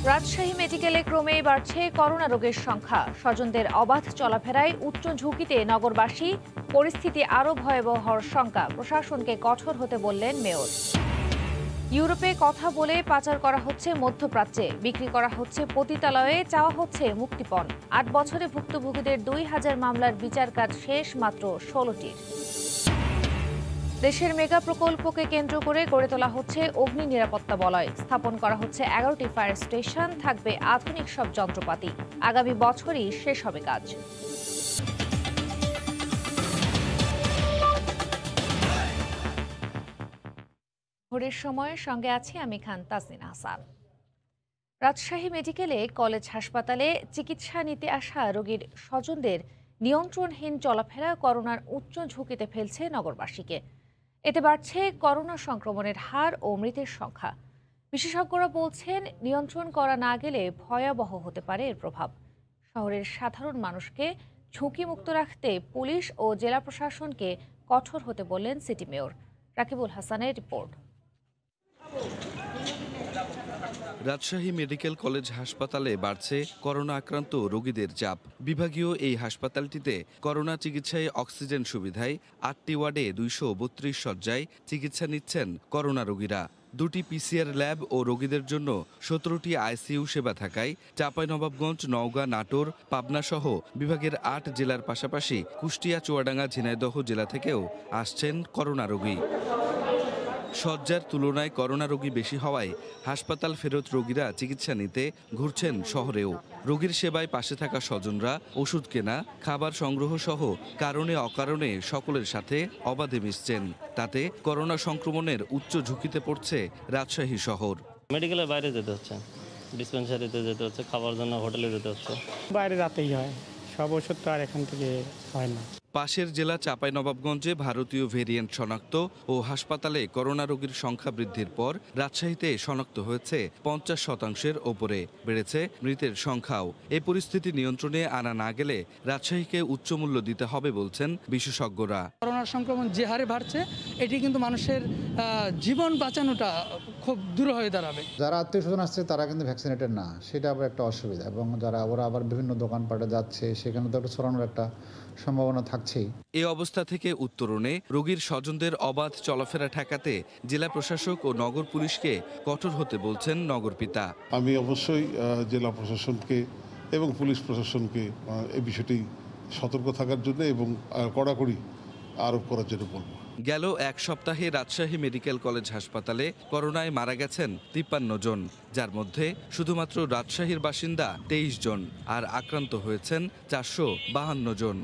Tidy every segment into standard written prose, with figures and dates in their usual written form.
রাজশাহী মেডিকেলে ক্রমেই বাড়ছে করোনা রোগের সংখ্যা। স্বজনদের অবাধ চলাফেরায় উচ্চ ঝুঁকিতে নগরবাসী। পরিস্থিতি আরও ভয়াবহ হওয়ার শঙ্কা। প্রশাসনকে কঠোর হতে বললেন মেয়র। ইউরোপে কথা বলে পাচার করা হচ্ছে মধ্যপ্রাচ্যে, বিক্রি করা হচ্ছে পতিতালয়ে, চাওয়া হচ্ছে মুক্তিপণ। ৮ বছরে ভুক্তভোগীদের ২,০০০ মামলার বিচার কাজ শেষ মাত্র ১৬টির। দেশের মেগা প্রকল্পকে কেন্দ্র করে গড়ে তোলা হচ্ছে অগ্নি নিরাপত্তা বলয়। স্থাপন করা হচ্ছে ১১টি ফায়ার স্টেশন, থাকবে আধুনিক সব যন্ত্রপাতি। আগামী বছরই শেষ হবে কাজ। ভোরের সময়ের সঙ্গে আছি আমি খান তাসনিন হাসান। রাজশাহী মেডিকেলে কলেজ হাসপাতালে চিকিৎসা নিতে আসা রোগীর স্বজনদের নিয়ন্ত্রণহীন চলাফেরা করোনার উচ্চ ঝুঁকিতে ফেলছে নগরবাসীকে। এতে বাড়ছে করোনা সংক্রমণের হার ও মৃতের সংখ্যা। বিশেষজ্ঞরা বলছেন, নিয়ন্ত্রণ করা না গেলে ভয়াবহ হতে পারে এর প্রভাব। শহরের সাধারণ মানুষকে ঝুঁকিমুক্ত রাখতে পুলিশ ও জেলা প্রশাসনকে কঠোর হতে বললেন সিটি মেয়র। রাকিবুল হাসানের রিপোর্ট। রাজশাহী মেডিকেল কলেজ হাসপাতালে বাড়ছে করোনা আক্রান্ত রোগীদের চাপ। বিভাগীয় এই হাসপাতালটিতে করোনা চিকিৎসায় অক্সিজেন সুবিধায় ৮টি ওয়ার্ডে ২৩২ শয্যায় চিকিৎসা নিচ্ছেন করোনা রোগীরা। ২টি পিসিআর ল্যাব ও রোগীদের জন্য ১৭টি আইসিইউ সেবা থাকায় চাঁপাইনবাবগঞ্জ, নওগাঁ, নাটোর, পাবনা সহ বিভাগের ৮ জেলার পাশাপাশি কুষ্টিয়া, চুয়াডাঙ্গা, ঝিনাইদহ জেলা থেকেও আসছেন করোনা রোগী। শয্যার তুলনায় করোনা রোগী বেশি হওয়ায় হাসপাতাল ফেরত রোগীরা চিকিৎসা নিতে ঘুরছেন শহরেও। রোগীর সেবায় পাশে থাকা স্বজনরা ওষুধ কেনা, খাবার সংগ্রহ সহ কারণে অকারণে সকলের সাথে অবাধে মিশছেন। তাতে করোনা সংক্রমণের উচ্চ ঝুঁকিতে পড়ছে রাজশাহী শহর। মেডিকেলের বাইরে যেতে হচ্ছে, ডিসপেন্সারিতে যেতে হচ্ছে, খাবার জন্য হোটেলে যেতে হচ্ছে। বাইরে রাতেই হয়, সব ওষুধ তো আর এখান থেকে হয় না। পাশের জেলা চাঁপাইনবাবগঞ্জে ভারতীয় ভেরিয়েন্ট শনাক্ত ও হাসপাতালে করোনা রোগীর সংখ্যা বৃদ্ধির পর রাজশাহীতে শনাক্ত হয়েছে ৫০% ওপরে। বেড়েছে মৃতের সংখ্যাও। এই পরিস্থিতি নিয়ন্ত্রণে আনা না গেলে রাজশাহীকে উচ্চ মূল্য দিতে হবে বলছেন বিশেষজ্ঞরা। করোনার সংক্রমণ যে হারে বাড়ছে, এটি কিন্তু মানুষের জীবন বাঁচানোটা খুব দূর হয়ে দাঁড়াবে। যারা আত্মীয় স্বজন আসছে তারা কিন্তু ভ্যাকসিনেটেড না, সেটা আবার একটা অসুবিধা। এবং ওরা আবার বিভিন্ন দোকানপাটে যাচ্ছে, সেখানে তো একটা ছড়ানোর একটা সম্ভাবনা থাকছেই। এই অবস্থা থেকে উত্তরণে রোগীর স্বজনদের অবাধ চলাফেরা ঠেকাতে জেলা প্রশাসক ও নগর পুলিশকে কঠোর হতে বলছেন নগরপিতা। আমি অবশ্যই জেলা প্রশাসনকে এবং পুলিশ প্রশাসনকে এই বিষয়টি সতর্ক থাকার জন্য এবং কড়াকড়ি আরোপ করার জন্য বলবো। গেল এক সপ্তাহে রাজশাহী মেডিকেল কলেজ হাসপাতালে করোনায় মারা গেছেন ৫৩ জন, যার মধ্যে শুধুমাত্র রাজশাহীর বাসিন্দা ২৩ জন, আর আক্রান্ত হয়েছেন ৪৫২ জন।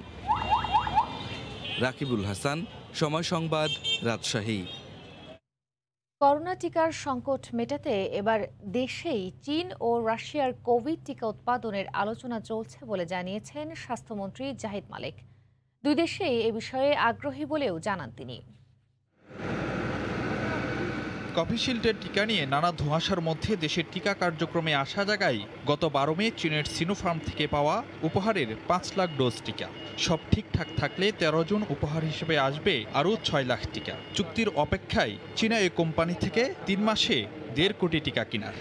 রাকিবুল হাসান, সময় সংবাদ, রাজশাহী। করোনা টিকার সংকট মেটাতে এবার দেশেই চীন ও রাশিয়ার কোভিড টিকা উৎপাদনের আলোচনা চলছে বলে জানিয়েছেন স্বাস্থ্যমন্ত্রী জাহিদ মালেক। দুই দেশেই এ বিষয়ে আগ্রহী বলেও জানান তিনি। কোভিশিল্ডের টিকা নিয়ে নানা ধোঁয়াশার মধ্যে দেশের টিকা কার্যক্রমে আসা জায়গায় গত ১২ মে চীনের সিনোফার্ম থেকে পাওয়া উপহারের ৫ লাখ ডোজ টিকা। সব ঠিকঠাক থাকলে ১৩ জুন উপহার হিসেবে আসবে আরও ৬ লাখ টিকা। চুক্তির অপেক্ষায় চীনা এই কোম্পানি থেকে ৩ মাসে ১.৫ কোটি টিকা কেনার।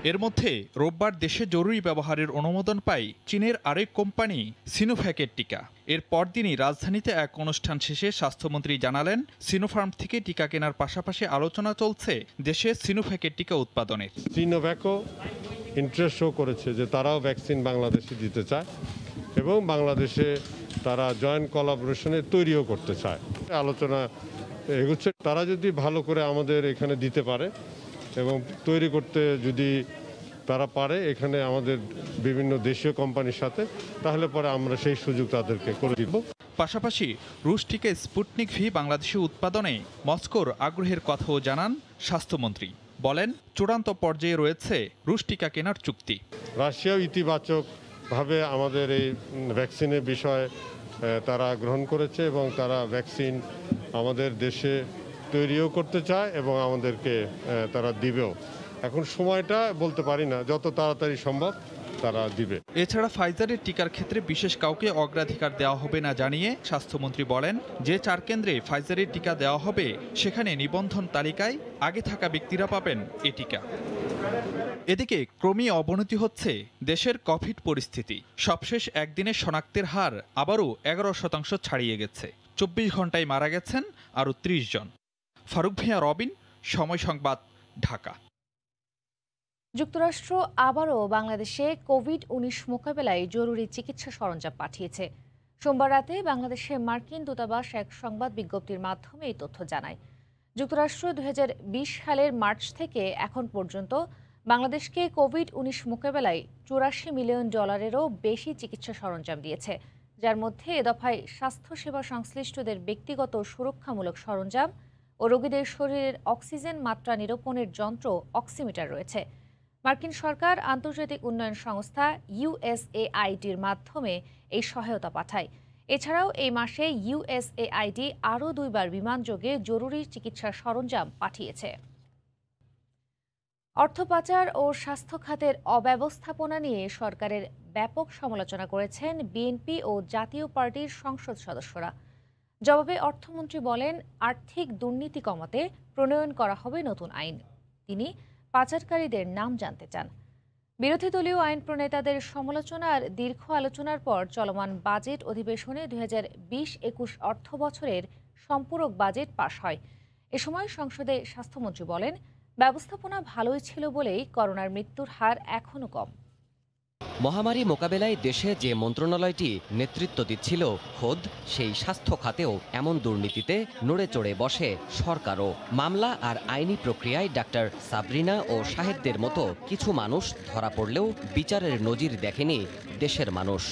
এর মধ্যে রোববার দেশে জরুরি ব্যবহারের অনুমোদন পায় চীনের আরেক কোম্পানি সিনোভ্যাকের টিকা। এর পরদিনই রাজধানীতে এক অনুষ্ঠান শেষে স্বাস্থ্যমন্ত্রী জানালেন, সিনোফার্ম থেকে টিকা কেনার পাশাপাশি আলোচনা চলছে দেশে সিনোভ্যাকের টিকা উৎপাদনের। সিনোভ্যাকও ইন্টারেস্ট শো করেছে যে তারাও ভ্যাকসিন বাংলাদেশে দিতে চায় এবং বাংলাদেশে তারা জয়েন্ট কোলাবোরেশনে তৈরিও করতে চায়। আলোচনা এগুচ্ছে, তারা যদি ভালো করে আমাদের এখানে দিতে পারে এবং তৈরি করতে যদি তারা পারে এখানে আমাদের বিভিন্ন দেশীয় কোম্পানির সাথে, তাহলে পরে আমরা সেই সুযোগ তাদেরকে করে দিব। পাশাপাশি রুশ টিকা স্পুটনিক ভি বাংলাদেশে উৎপাদনে মস্কোর আগ্রহের কথাও জানান স্বাস্থ্যমন্ত্রী। বলেন, চূড়ান্ত পর্যায়ে রয়েছে রুশ টিকা কেনার চুক্তি। রাশিয়াও ইতিবাচকভাবে আমাদের এই ভ্যাকসিনের বিষয়ে তারা গ্রহণ করেছে এবং তারা ভ্যাকসিন আমাদের দেশে তৈরিও করতে চায় এবং আমাদেরকে তারা দিবেও। এখন সময়টা বলতে পারি না, যত তাড়াতাড়ি সম্ভব তারা দিবে। এছাড়া ফাইজারের টিকার ক্ষেত্রে বিশেষ কাউকে অগ্রাধিকার দেওয়া হবে না জানিয়ে স্বাস্থ্যমন্ত্রী বলেন, যে 4 কেন্দ্রে ফাইজারের টিকা দেওয়া হবে সেখানে নিবন্ধন তালিকায় আগে থাকা ব্যক্তিরা পাবেন এ টিকা। এদিকে ক্রমেই অবনতি হচ্ছে দেশের কোভিড পরিস্থিতি। সবশেষ একদিনের শনাক্তের হার আবারও 11% ছাড়িয়ে গেছে। 24 ঘন্টায় মারা গেছেন আরও 30 জন। ফারুক ভিয়া, রবিন, সময় সংবাদ, ঢাকা। যুক্তরাষ্ট্র আবারও বাংলাদেশে কোভিড-19 মোকাবেলায় জরুরি চিকিৎসা সরঞ্জাম পাঠিয়েছে। সোমবার রাতে বাংলাদেশে মার্কিন দূতাবাস এক সংবাদ বিজ্ঞপ্তির মাধ্যমে এই তথ্য জানায়। যুক্তরাষ্ট্র 2020 সালের মার্চ থেকে এখন পর্যন্ত বাংলাদেশকে কোভিড-19 মোকাবেলায় $84 মিলিয়ন বেশি চিকিৎসা সরঞ্জাম দিয়েছে, যার মধ্যে এ দফায় স্বাস্থ্যসেবা সংশ্লিষ্টদের ব্যক্তিগত সুরক্ষামূলক সরঞ্জাম ও রোগীদের শরীরের অক্সিজেন মাত্রা নিরূপণের যন্ত্র অক্সিমিটার রয়েছে। মার্কিন সরকার আন্তর্জাতিক উন্নয়ন সংস্থা USAIDর মাধ্যমে এই সহায়তা পাঠায়। এছাড়াও এই মাসে USAID আরও 2 বার বিমানযোগে জরুরি চিকিৎসা সরঞ্জাম পাঠিয়েছে। অর্থ পাচার ও স্বাস্থ্য খাতের অব্যবস্থাপনা নিয়ে সরকারের ব্যাপক সমালোচনা করেছেন বিএনপি ও জাতীয় পার্টির সংসদ সদস্যরা। জবাবে অর্থমন্ত্রী বলেন, আর্থিক দুর্নীতি কমাতে প্রণয়ন করা হবে নতুন আইন। তিনি পাচারকারীদের নাম জানতে চান। বিরোধী দলীয় আইন প্রণেতাদের সমালোচনার দীর্ঘ আলোচনার পর চলমান বাজেট অধিবেশনে 2020-21 অর্থ বছরের সম্পূরক বাজেট পাশ হয়। এ সময় সংসদে স্বাস্থ্যমন্ত্রী বলেন, ব্যবস্থাপনা ভালোই ছিল বলেই করোনার মৃত্যুর হার এখনও কম। মহামারী মোকাবেলায় দেশে যে মন্ত্রণালয়টি নেতৃত্ব দিচ্ছিল, খোদ সেই স্বাস্থ্য খাতেও এমন দুর্নীতিতে নড়ে চড়ে বসে সরকারও। মামলা আর আইনি প্রক্রিয়ায় ডাক্তার সাবরিনা ও শাহেদদের মতো কিছু মানুষ ধরা পড়লেও বিচারের নজির দেখেনি দেশের মানুষ।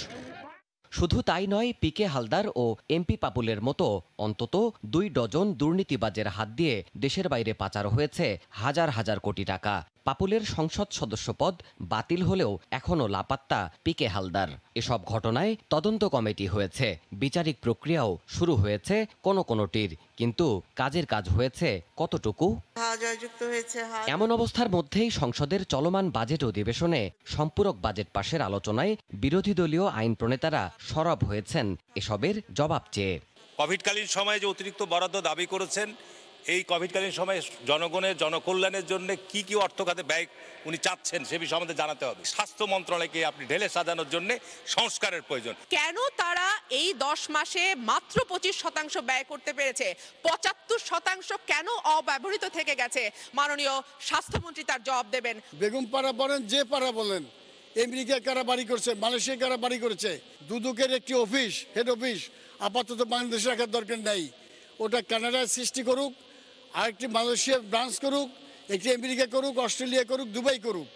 শুধু তাই নয়, পিকে হালদার ও এমপি পাপুলের মতো অন্তত 2 ডজন দুর্নীতিবাজের হাত দিয়ে দেশের বাইরে পাচার হয়েছে হাজার হাজার কোটি টাকা। পাপুলের সংসদ সদস্য পদ বাতিল হলেও এখনও লাপাত্তা পিকে হালদার। এসব ঘটনায় তদন্ত কমিটি হয়েছে, বিচারিক প্রক্রিয়াও শুরু হয়েছে কোনোটির, কিন্তু কাজের কাজ হয়েছে কতটুকু? এমন অবস্থার মধ্যেই সংসদের চলমান বাজেট অধিবেশনে সম্পূরক বাজেট পাশের আলোচনায় বিরোধী দলীয় আইন প্রণেতারা সরব হয়েছেন এসবের জবাব চেয়ে। কোভিডকালীন সময়ে যে অতিরিক্ত বরাদ্দ দাবি করেছেন, এই কোভিডকালীন সময়ে জনগণের জনকল্যাণের জন্য কি কি অর্থ খাতে ব্যয় উনি চাচ্ছেন সে বিষয়ে আমাদের জানাতে হবে। স্বাস্থ্য মন্ত্রণালয়কে আপনি ঢেলে সাজানোর জন্য সংস্কারের প্রয়োজন। কেন তারা এই 10 মাসে মাত্র 25% ব্যয় করতে পেরেছে, 75% কেন অব্যবহৃত থেকে গেছে? মাননীয় স্বাস্থ্যমন্ত্রী তার জবাব দেবেন। বেগম পাড়া বলেন, যে পাড়া বলেন, আমেরিকা কারা বাড়ি করছে, মালয়েশিয়া কারা বাড়ি করেছে, দুদকের একটি অফিস, হেড অফিস আপাতত বাংলাদেশে রাখার দরকার নাই। ওটা কানাডায় সৃষ্টি করুক, আরেকটি মালয়েশিয়া ব্রাঞ্চ করুক, একটি আমেরিকা করুক, অস্ট্রেলিয়া করুক, দুবাই করুক।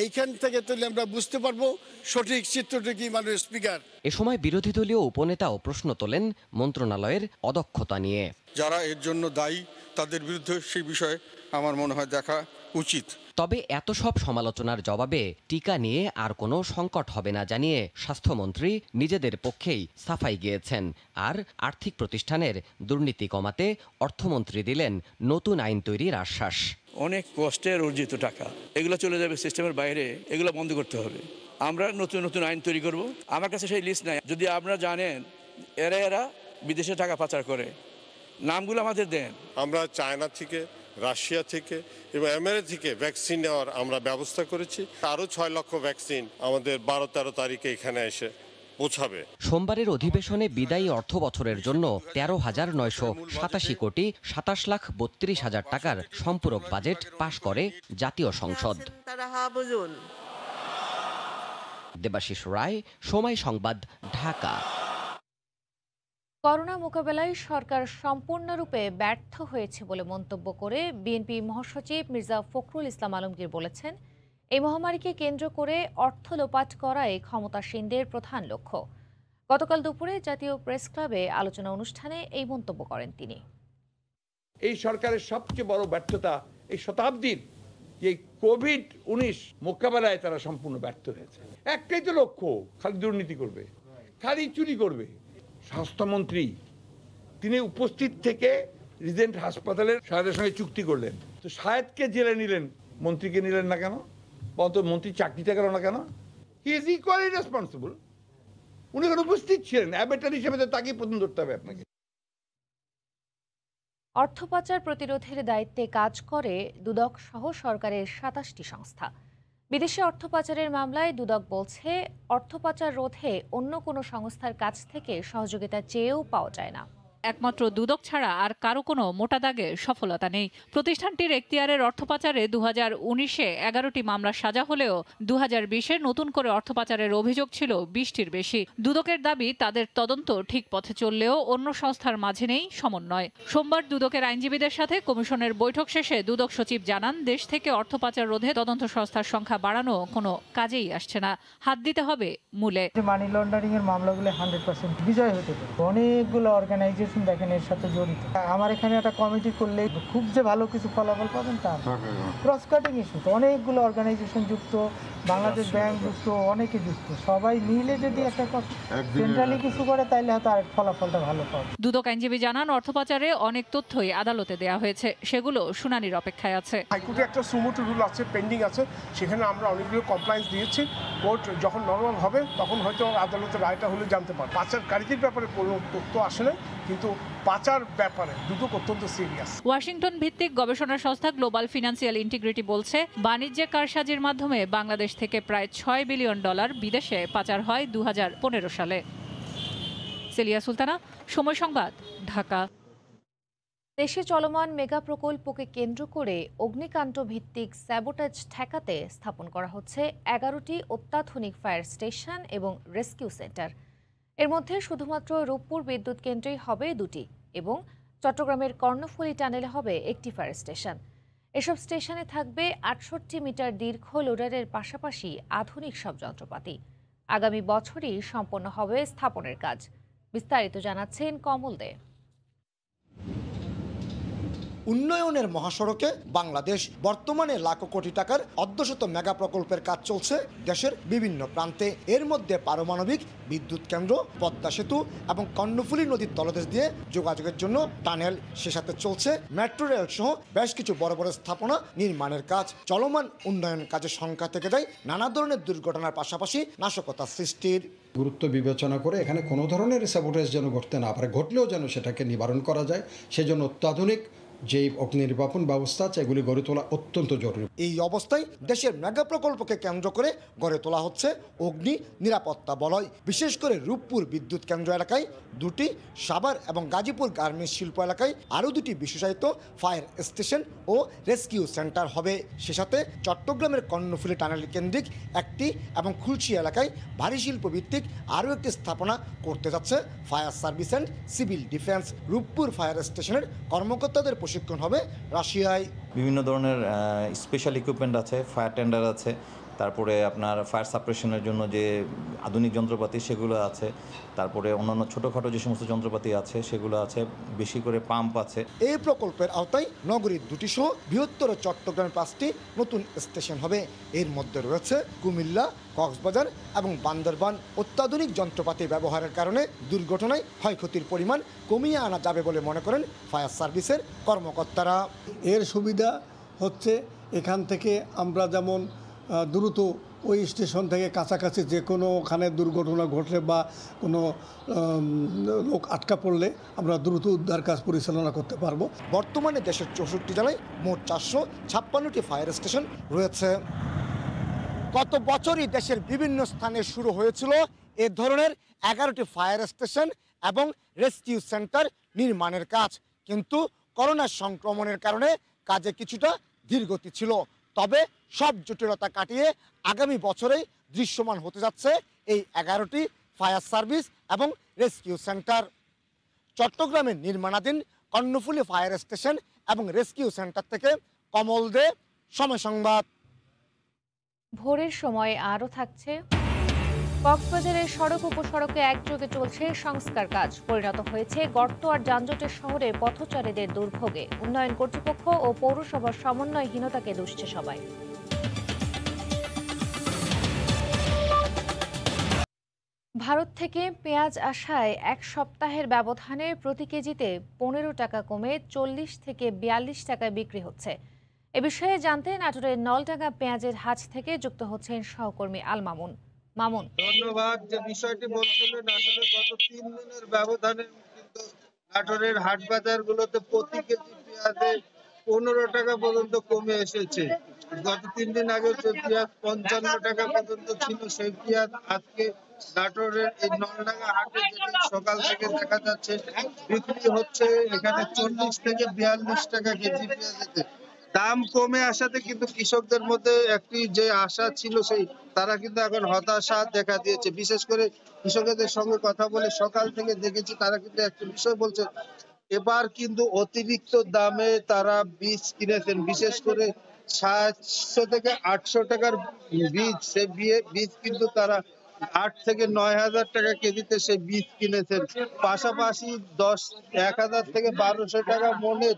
এইখান থেকে তাহলে আমরা বুঝতে পারবো সঠিক চিত্রটি কি। মাননীয় স্পিকার, এ সময় বিরোধী দলীয় উপনেতাও প্রশ্ন তোলেন মন্ত্রণালয়ের অদক্ষতা নিয়ে। যারা এর জন্য দায়ী তাদের বিরুদ্ধে সেই বিষয়ে আমার মনে হয় দেখা উচিত। তবে এত সব সমালোচনার জবাবে টিকা নিয়ে আর কোনো সংকট হবে না জানিয়ে স্বাস্থ্যমন্ত্রী নিজেদের পক্ষেই সাফাই গিয়েছেন। আর আর্থিক প্রতিষ্ঠানের দুর্নীতি কমাতে অর্থমন্ত্রী দিলেন নতুন আইন তৈরির আশ্বাস। অনেক কষ্টের অর্জিত টাকা এগুলো চলে যাবে সিস্টেমের বাইরে, এগুলো বন্ধ করতে হবে। আমরা নতুন আইন তৈরি করব। আমার কাছে সেই লিস্ট নাই। যদি আপনারা জানেন এরা বিদেশে টাকা পাচার করে, নামগুলো আমাদের দেন। আমরা চায়না থেকে, রাশিয়া থেকে এবং আমেরিকা থেকে ভ্যাকসিন নেওয়ার আমরা ব্যবস্থা করেছি। আরও 6 লক্ষ ভ্যাকসিন আমাদের 12-13 তারিখে এখানে এসে পৌঁছাবে। সোমবারের অধিবেশনে বিদায়ী অর্থ বছরের জন্য 13,987 কোটি 27,32,000 টাকার সম্পূরক বাজেট পাশ করে জাতীয় সংসদ। দেবাশিস রায়, সময় সংবাদ, ঢাকা। করোনা মোকাবেলায় সরকার সম্পূর্ণরূপে ব্যর্থ হয়েছে বলে মন্তব্য করে বিএনপি মহাসচিব মির্জা ফখরুল ইসলাম আলমগীর বলেছেন, এই মহামারীকে কেন্দ্র করে অর্থ লোপাট করাই ক্ষমতাসীনদের প্রধান লক্ষ্য। গতকাল দুপুরে জাতীয় প্রেস ক্লাবে আলোচনা অনুষ্ঠানে এই মন্তব্য করেন তিনি। এই সরকারের সবচেয়ে বড় ব্যর্থতা এই শতাব্দীর যে কোভিড-19 মোকাবেলায় তারা সম্পূর্ণ ব্যর্থ হয়েছে। একটাই তো লক্ষ্য, খালি দুর্নীতি করবে, খালি চুরি করবে। স্বাস্থ্যমন্ত্রী তিনি উপস্থিত থেকে রিজেন্ট হাসপাতালের শাহেদের সঙ্গে চুক্তি করলেন, তো শাহেদকে জেলে নিলেন, মন্ত্রীকে নিলেন না কেন? মন্ত্রীর চাকরিটা গেল না কেন? He is equally responsible. উনি কোনো উপস্থিত ছিলেন, অ্যাবেটার হিসেবে তো তাকেই প্রথম ধরতে হবে আপনাকে। অর্থ পাচার প্রতিরোধের দায়িত্বে কাজ করে দুদক সহ সরকারের ২৭টি সংস্থা। বিদেশে অর্থ পাচারের মামলায় দুদক বলছে, অর্থ পাচার রোধে অন্য কোনো সংস্থার কাছ থেকে সহযোগিতা চেয়েও পাওয়া যায় না। একমাত্র দুদক ছাড়া আর কারো কোনো মোটা দাগে সফলতা নেই। প্রতিষ্ঠানটির এখতিয়ারের অর্থ পাচারে 2019-এ 11টি মামলা সাজা হলেও 2020-এ নতুন করে অর্থ পাচারের অভিযোগ ছিল 20টির বেশি। দুদকের দাবি, তাদের তদন্ত ঠিক পথে চললেও অন্য সংস্থার মাঝে নেই সমন্বয়। সোমবার দুদকের আইনজীবীদের সাথে কমিশনের বৈঠক শেষে দুদক সচিব জানান, দেশ থেকে অর্থ পাচার রোধে তদন্ত সংস্থার সংখ্যা বাড়ানো কোনো কাজেই আসছে না, হাত দিতে হবে মূলে। মানি লন্ডারিং এর মামলাগুলো 100% বিজয় হতে পারে। অনেকগুলো অর্গানাইজেশন দেখেন এর সাথে জড়িত। আমার এখানে একটা কমিটি করলে খুব যে ভালো কিছু ফলাফল পাবেন তা ক্রস কাটিং ইস্যু, অনেকগুলো অর্গানাইজেশন যুক্ত, বাংলাদেশ ব্যাংক যুক্ত, অনেকে যুক্ত, সবাই মিলে যদি একটা সেন্ট্রালি কিছু করে তাইলে হয়তো আর ফলাফলটা ভালো পাবে। দুদক আইনজীবী জানান, অর্থ পাচারে অনেক তথ্যই আদালতে দেয়া হয়েছে, সেগুলো শুনানির অপেক্ষায় আছে। হাইকোর্টে একটা সুমোটো রুল আছে, পেন্ডিং আছে, সেখানে আমরা অনেকগুলো কমপ্লায়েন্স দিয়েছি। কোর্ট যখন নরমাল হবে তখন হয়তো আদালতের রায়টা হলে জানতে পারবে। পাচারকারীদের ব্যাপারে কোনো তথ্য আসে না, কিন্তু পাচার ব্যাপারে দুদক অত্যন্ত সিরিয়াস। ওয়াশিংটন ভিত্তিক গবেষণা সংস্থা গ্লোবাল ফিনান্সিয়াল ইন্টিগ্রিটি বলছে, বাণিজ্যে কারসাজির মাধ্যমে বাংলাদেশ থেকে প্রায় $6 বিলিয়ন বিদেশে পাচার হয় 2015 সালে। সেলিয়া সুলতানা, সময় সংবাদ, ঢাকা। দেশে চলমান মেগা প্রকল্পকে কেন্দ্র করে অগ্নিকাণ্ড ভিত্তিক স্যাবোটাজ ঠেকাতে স্থাপন করা হচ্ছে 11টি অত্যাধুনিক ফায়ার স্টেশন এবং রেস্কিউ সেন্টার। এর মধ্যে শুধুমাত্র রূপপুর বিদ্যুৎ কেন্দ্রেই হবে 2টি এবং চট্টগ্রামের কর্ণফুলী টানেলে হবে 1টি ফায়ার স্টেশন। এসব স্টেশনে থাকবে 68 মিটার দীর্ঘ লোডারের পাশাপাশি আধুনিক সব যন্ত্রপাতি। আগামী বছরই সম্পন্ন হবে স্থাপনের কাজ। বিস্তারিত জানাচ্ছেন কমল দে। উন্নয়নের মহাসড়কে বাংলাদেশ বর্তমানে লাখো কোটি টাকার অর্ধশত মেগা প্রকল্পের কাজ চলছে দেশের বিভিন্ন প্রান্তে। এর মধ্যে পারমাণবিক বিদ্যুৎ কেন্দ্র, পদ্মা সেতু এবং কর্ণফুলী নদীর তলদেশ দিয়ে যোগাযোগের জন্য টানেল, সে সাথে চলছে মেট্রো রেল সহ বেশ কিছু বড় বড় স্থাপনা নির্মাণের কাজ। চলমান উন্নয়ন কাজের সংখ্যা থেকে যায় নানা ধরনের দুর্ঘটনার পাশাপাশি নাশকতা সৃষ্টির। গুরুত্ব বিবেচনা করে এখানে কোনো ধরনের স্যাবোটেজ যেন ঘটতে না পারে, ঘটলেও যেন সেটাকে নিবারণ করা যায়, সেজন্য অত্যাধুনিক যে অগ্নি নির্বাপন ব্যবস্থা আছে এগুলি গড়ে তোলা অত্যন্ত জরুরি। এই অবস্থায় দেশের মেগা প্রকল্পকে কেন্দ্র করে গড়ে তোলা হচ্ছে অগ্নি নিরাপত্তা বলয়। বিশেষ করে রূপপুর বিদ্যুৎ কেন্দ্র এলাকায় 2টি, সাভার এবং গাজীপুর গার্মেন্টস শিল্প এলাকায় আরও 2টি বিশেষায়িত ফায়ার স্টেশন ও রেস্কিউ সেন্টার হবে। সে সাথে চট্টগ্রামের কর্ণফুলী টানেল কেন্দ্রিক 1টি এবং খুলশী এলাকায় ভারী শিল্প ভিত্তিক আরও একটি স্থাপনা করতে যাচ্ছে fire service and civil defence. Rooppur fire স্টেশনের কর্মকর্তাদের প্রশিক্ষণ হবে রাশিয়ায়। বিভিন্ন ধরনের স্পেশাল ইকুইপমেন্ট আছে, ফায়ার টেন্ডার আছে, তারপরে আপনার ফায়ার সাপ্রেশনের জন্য যে আধুনিক যন্ত্রপাতি সেগুলো আছে, তারপরে অন্যান্য ছোটোখাটো যে সমস্ত যন্ত্রপাতি আছে সেগুলো আছে, বেশি করে পাম্প আছে। এই প্রকল্পের আওতায় নগরীর 2টি সহ বৃহত্তর চট্টগ্রামের 5টি নতুন স্টেশন হবে। এর মধ্যে রয়েছে কুমিল্লা, কক্সবাজার এবং বান্দরবান। অত্যাধুনিক যন্ত্রপাতি ব্যবহারের কারণে দুর্ঘটনায় ক্ষয়ক্ষতির পরিমাণ কমিয়ে আনা যাবে বলে মনে করেন ফায়ার সার্ভিসের কর্মকর্তারা। এর সুবিধা হচ্ছে এখান থেকে আমরা যেমন দ্রুত ওই স্টেশন থেকে কাছাকাছি যে কোনোখানে দুর্ঘটনা ঘটলে বা কোনো লোক আটকা পড়লে আমরা দ্রুত উদ্ধার কাজ পরিচালনা করতে পারবো। বর্তমানে দেশের 64 জেলায় মোট 456টি ফায়ার স্টেশন রয়েছে। গত বছরই দেশের বিভিন্ন স্থানে শুরু হয়েছিল এ ধরনের 11টি ফায়ার স্টেশন এবং রেস্কিউ সেন্টার নির্মাণের কাজ, কিন্তু করোনা সংক্রমণের কারণে কাজে কিছুটা ধীরগতি ছিল। তবে সব জটিলতা কাটিয়ে আগামী বছরেই দৃশ্যমান হতে যাচ্ছে এই 11টি ফায়ার সার্ভিস এবং রেস্কিউ সেন্টার। চট্টগ্রামের নির্মাণাধীন কর্ণফুলী ফায়ার স্টেশন এবং রেস্কিউ সেন্টার থেকে কমল দে, সময় সংবাদ। ভোরের সময় আরও থাকছে, কক্সবাজারের সড়ক উপসড়কে একযোগে চলছে সংস্কার কাজ, পরিণত হয়েছে গর্ত আর যানজটের শহরে পথচারীদের দুর্ভোগে। উন্নয়ন কর্তৃপক্ষ ও পৌরসভার সমন্বয়হীনতাকে দুষছে সবাই। ভারত থেকে পেঁয়াজ আসায় 1 সপ্তাহের ব্যবধানে প্রতি কেজিতে 15 টাকা কমে 40 থেকে 42 টাকায় বিক্রি হচ্ছে। এ বিষয়ে জানতে নাটোরের নলডাঙ্গা পেঁয়াজের হাট থেকে যুক্ত হচ্ছেন সহকর্মী আল মামুন। মামুন। ধন্যবাদ। যে বিষয়টি বলছিলেন, আসলে গত 3 দিনের ব্যবধানে কিন্তু নাটোরের হাট বাজারগুলোতে প্রতি কেজি পেঁয়াজে 15 টাকা পর্যন্ত কমে এসেছে। গত 3 দিন আগে যে পেঁয়াজ 55 টাকা পর্যন্ত ছিল, সেই পেঁয়াজ আজকে নাটোরের এই নলডাঙ্গা হাটে যেটি সকাল থেকে দেখা যাচ্ছে বিক্রি হচ্ছে এখানে 40 থেকে 42 টাকা কেজি পেঁয়াজেতে। দাম কমে আসাতে কিন্তু কৃষকদের মধ্যে একটি যে আশা ছিল সেই তারা কিন্তু এখন হতাশা দেখা দিয়েছে। বিশেষ করে কৃষকদের সঙ্গে কথা বলে সকাল থেকে দেখেছি তারা কিন্তু একটা বিষয় বলছে, এবার কিন্তু অতিরিক্ত দামে তারা বীজ কিনেছেন। বিশেষ করে 700 থেকে 800 টাকার বীজ, সেই বীজ কিন্তু তারা 8 থেকে 9,000 টাকা কেজিতে সেই বীজ কিনেছেন। পাশাপাশি 1,000 থেকে 1,200 টাকা মনের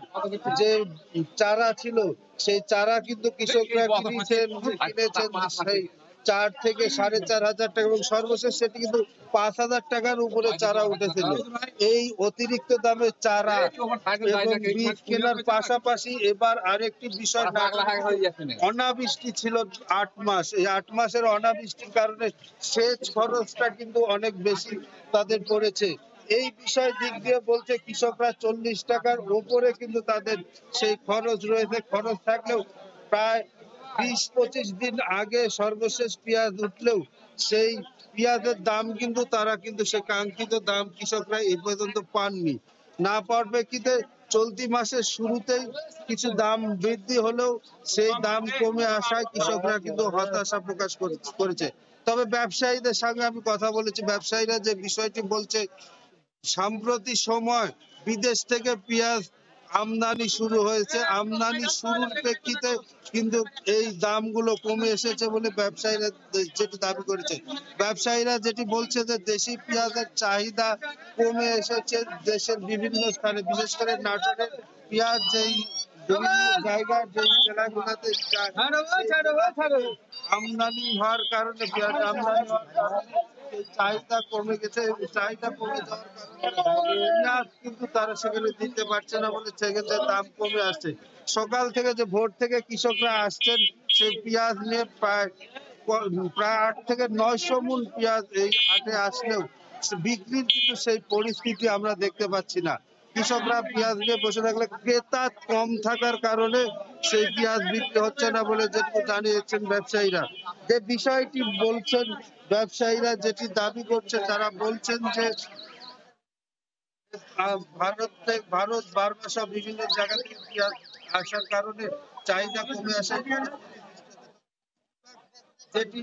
যে চারা ছিল, সেই চারা কিন্তু কৃষকরা কিনেছেন সেই 4 থেকে 4,500 টাকা, এবং সর্বশেষ সেটি কিন্তু 5,000 টাকার উপরে চারা উঠেছিল। এই অতিরিক্ত দামে চারা এবং বীজ কেনার পাশাপাশি এবার আরেকটি বিষয়, অনাবৃষ্টি ছিল 8 মাস। এই 8 মাসের অনাবৃষ্টির কারণে সেচ খরচটা কিন্তু অনেক বেশি তাদের পড়েছে। এই বিষয় দিক দিয়ে বলছে কৃষকরা 40 টাকার উপরে কিন্তু তাদের সেই খরচ রয়েছে। খরচ থাকলেও প্রায় 20-25 দিন আগে সর্বশেষ পেঁয়াজ উঠলেও সেই পেঁয়াজের দাম কিন্তু তারা কিন্তু সেই কাঙ্ক্ষিত দাম কৃষকরা এই পর্যন্ত পাননি। না পাওয়ার প্রেক্ষিতে চলতি মাসের শুরুতেই কিছু দাম বৃদ্ধি হলেও সেই দাম কমে আসায় কৃষকরা কিন্তু হতাশা প্রকাশ করেছে। তবে ব্যবসায়ীদের সঙ্গে আমি কথা বলেছি, ব্যবসায়ীরা যে বিষয়টি বলছে, সাম্প্রতিক সময় বিদেশ থেকে পেঁয়াজ আমদানি শুরু হয়েছে। আমদানি শুরুর প্রেক্ষিতে কিন্তু এই দামগুলো কমে এসেছে বলে ব্যবসায়ীরা যেটি দাবি করেছে। ব্যবসায়ীরা যেটি বলছে যে দেশি পেঁয়াজের চাহিদা কমে এসেছে দেশের বিভিন্ন স্থানে, বিশেষ করে নাটোরের পেঁয়াজ যেই বিভিন্ন জায়গার যেই জেলাগুলোতে আমদানি হওয়ার কারণে পেঁয়াজ আমদানি হওয়ার কারণে চাহিদা কমে গেছে। চাহিদা কমে যাওয়ার কারণে পেঁয়াজ কিন্তু তারা সেখানে দিতে পারছে না বলে সেক্ষেত্রে দাম কমে আসছে। সকাল থেকে যে ভোর থেকে কৃষকরা আসছেন সেই পেঁয়াজ নিয়ে প্রায় 8 থেকে 900 মণ পেঁয়াজ এই হাটে আসলেও বিক্রির কিন্তু সেই পরিস্থিতি আমরা দেখতে পাচ্ছি না। কৃষকরা পেঁয়াজ নিয়ে বসে থাকলে ক্রেতা কম থাকার কারণে সেই পেঁয়াজ বিক্রি হচ্ছে না বলে যেটুকু জানিয়েছেন ব্যবসায়ীরা। যে বিষয়টি বলছেন ব্যবসায়ীরা, যেটি দাবি করছে, তারা বলছেন যে ভারত বার্মা সহ বিভিন্ন জায়গা থেকে পেঁয়াজ আসার কারণে চাহিদা কমে আসে। যেটি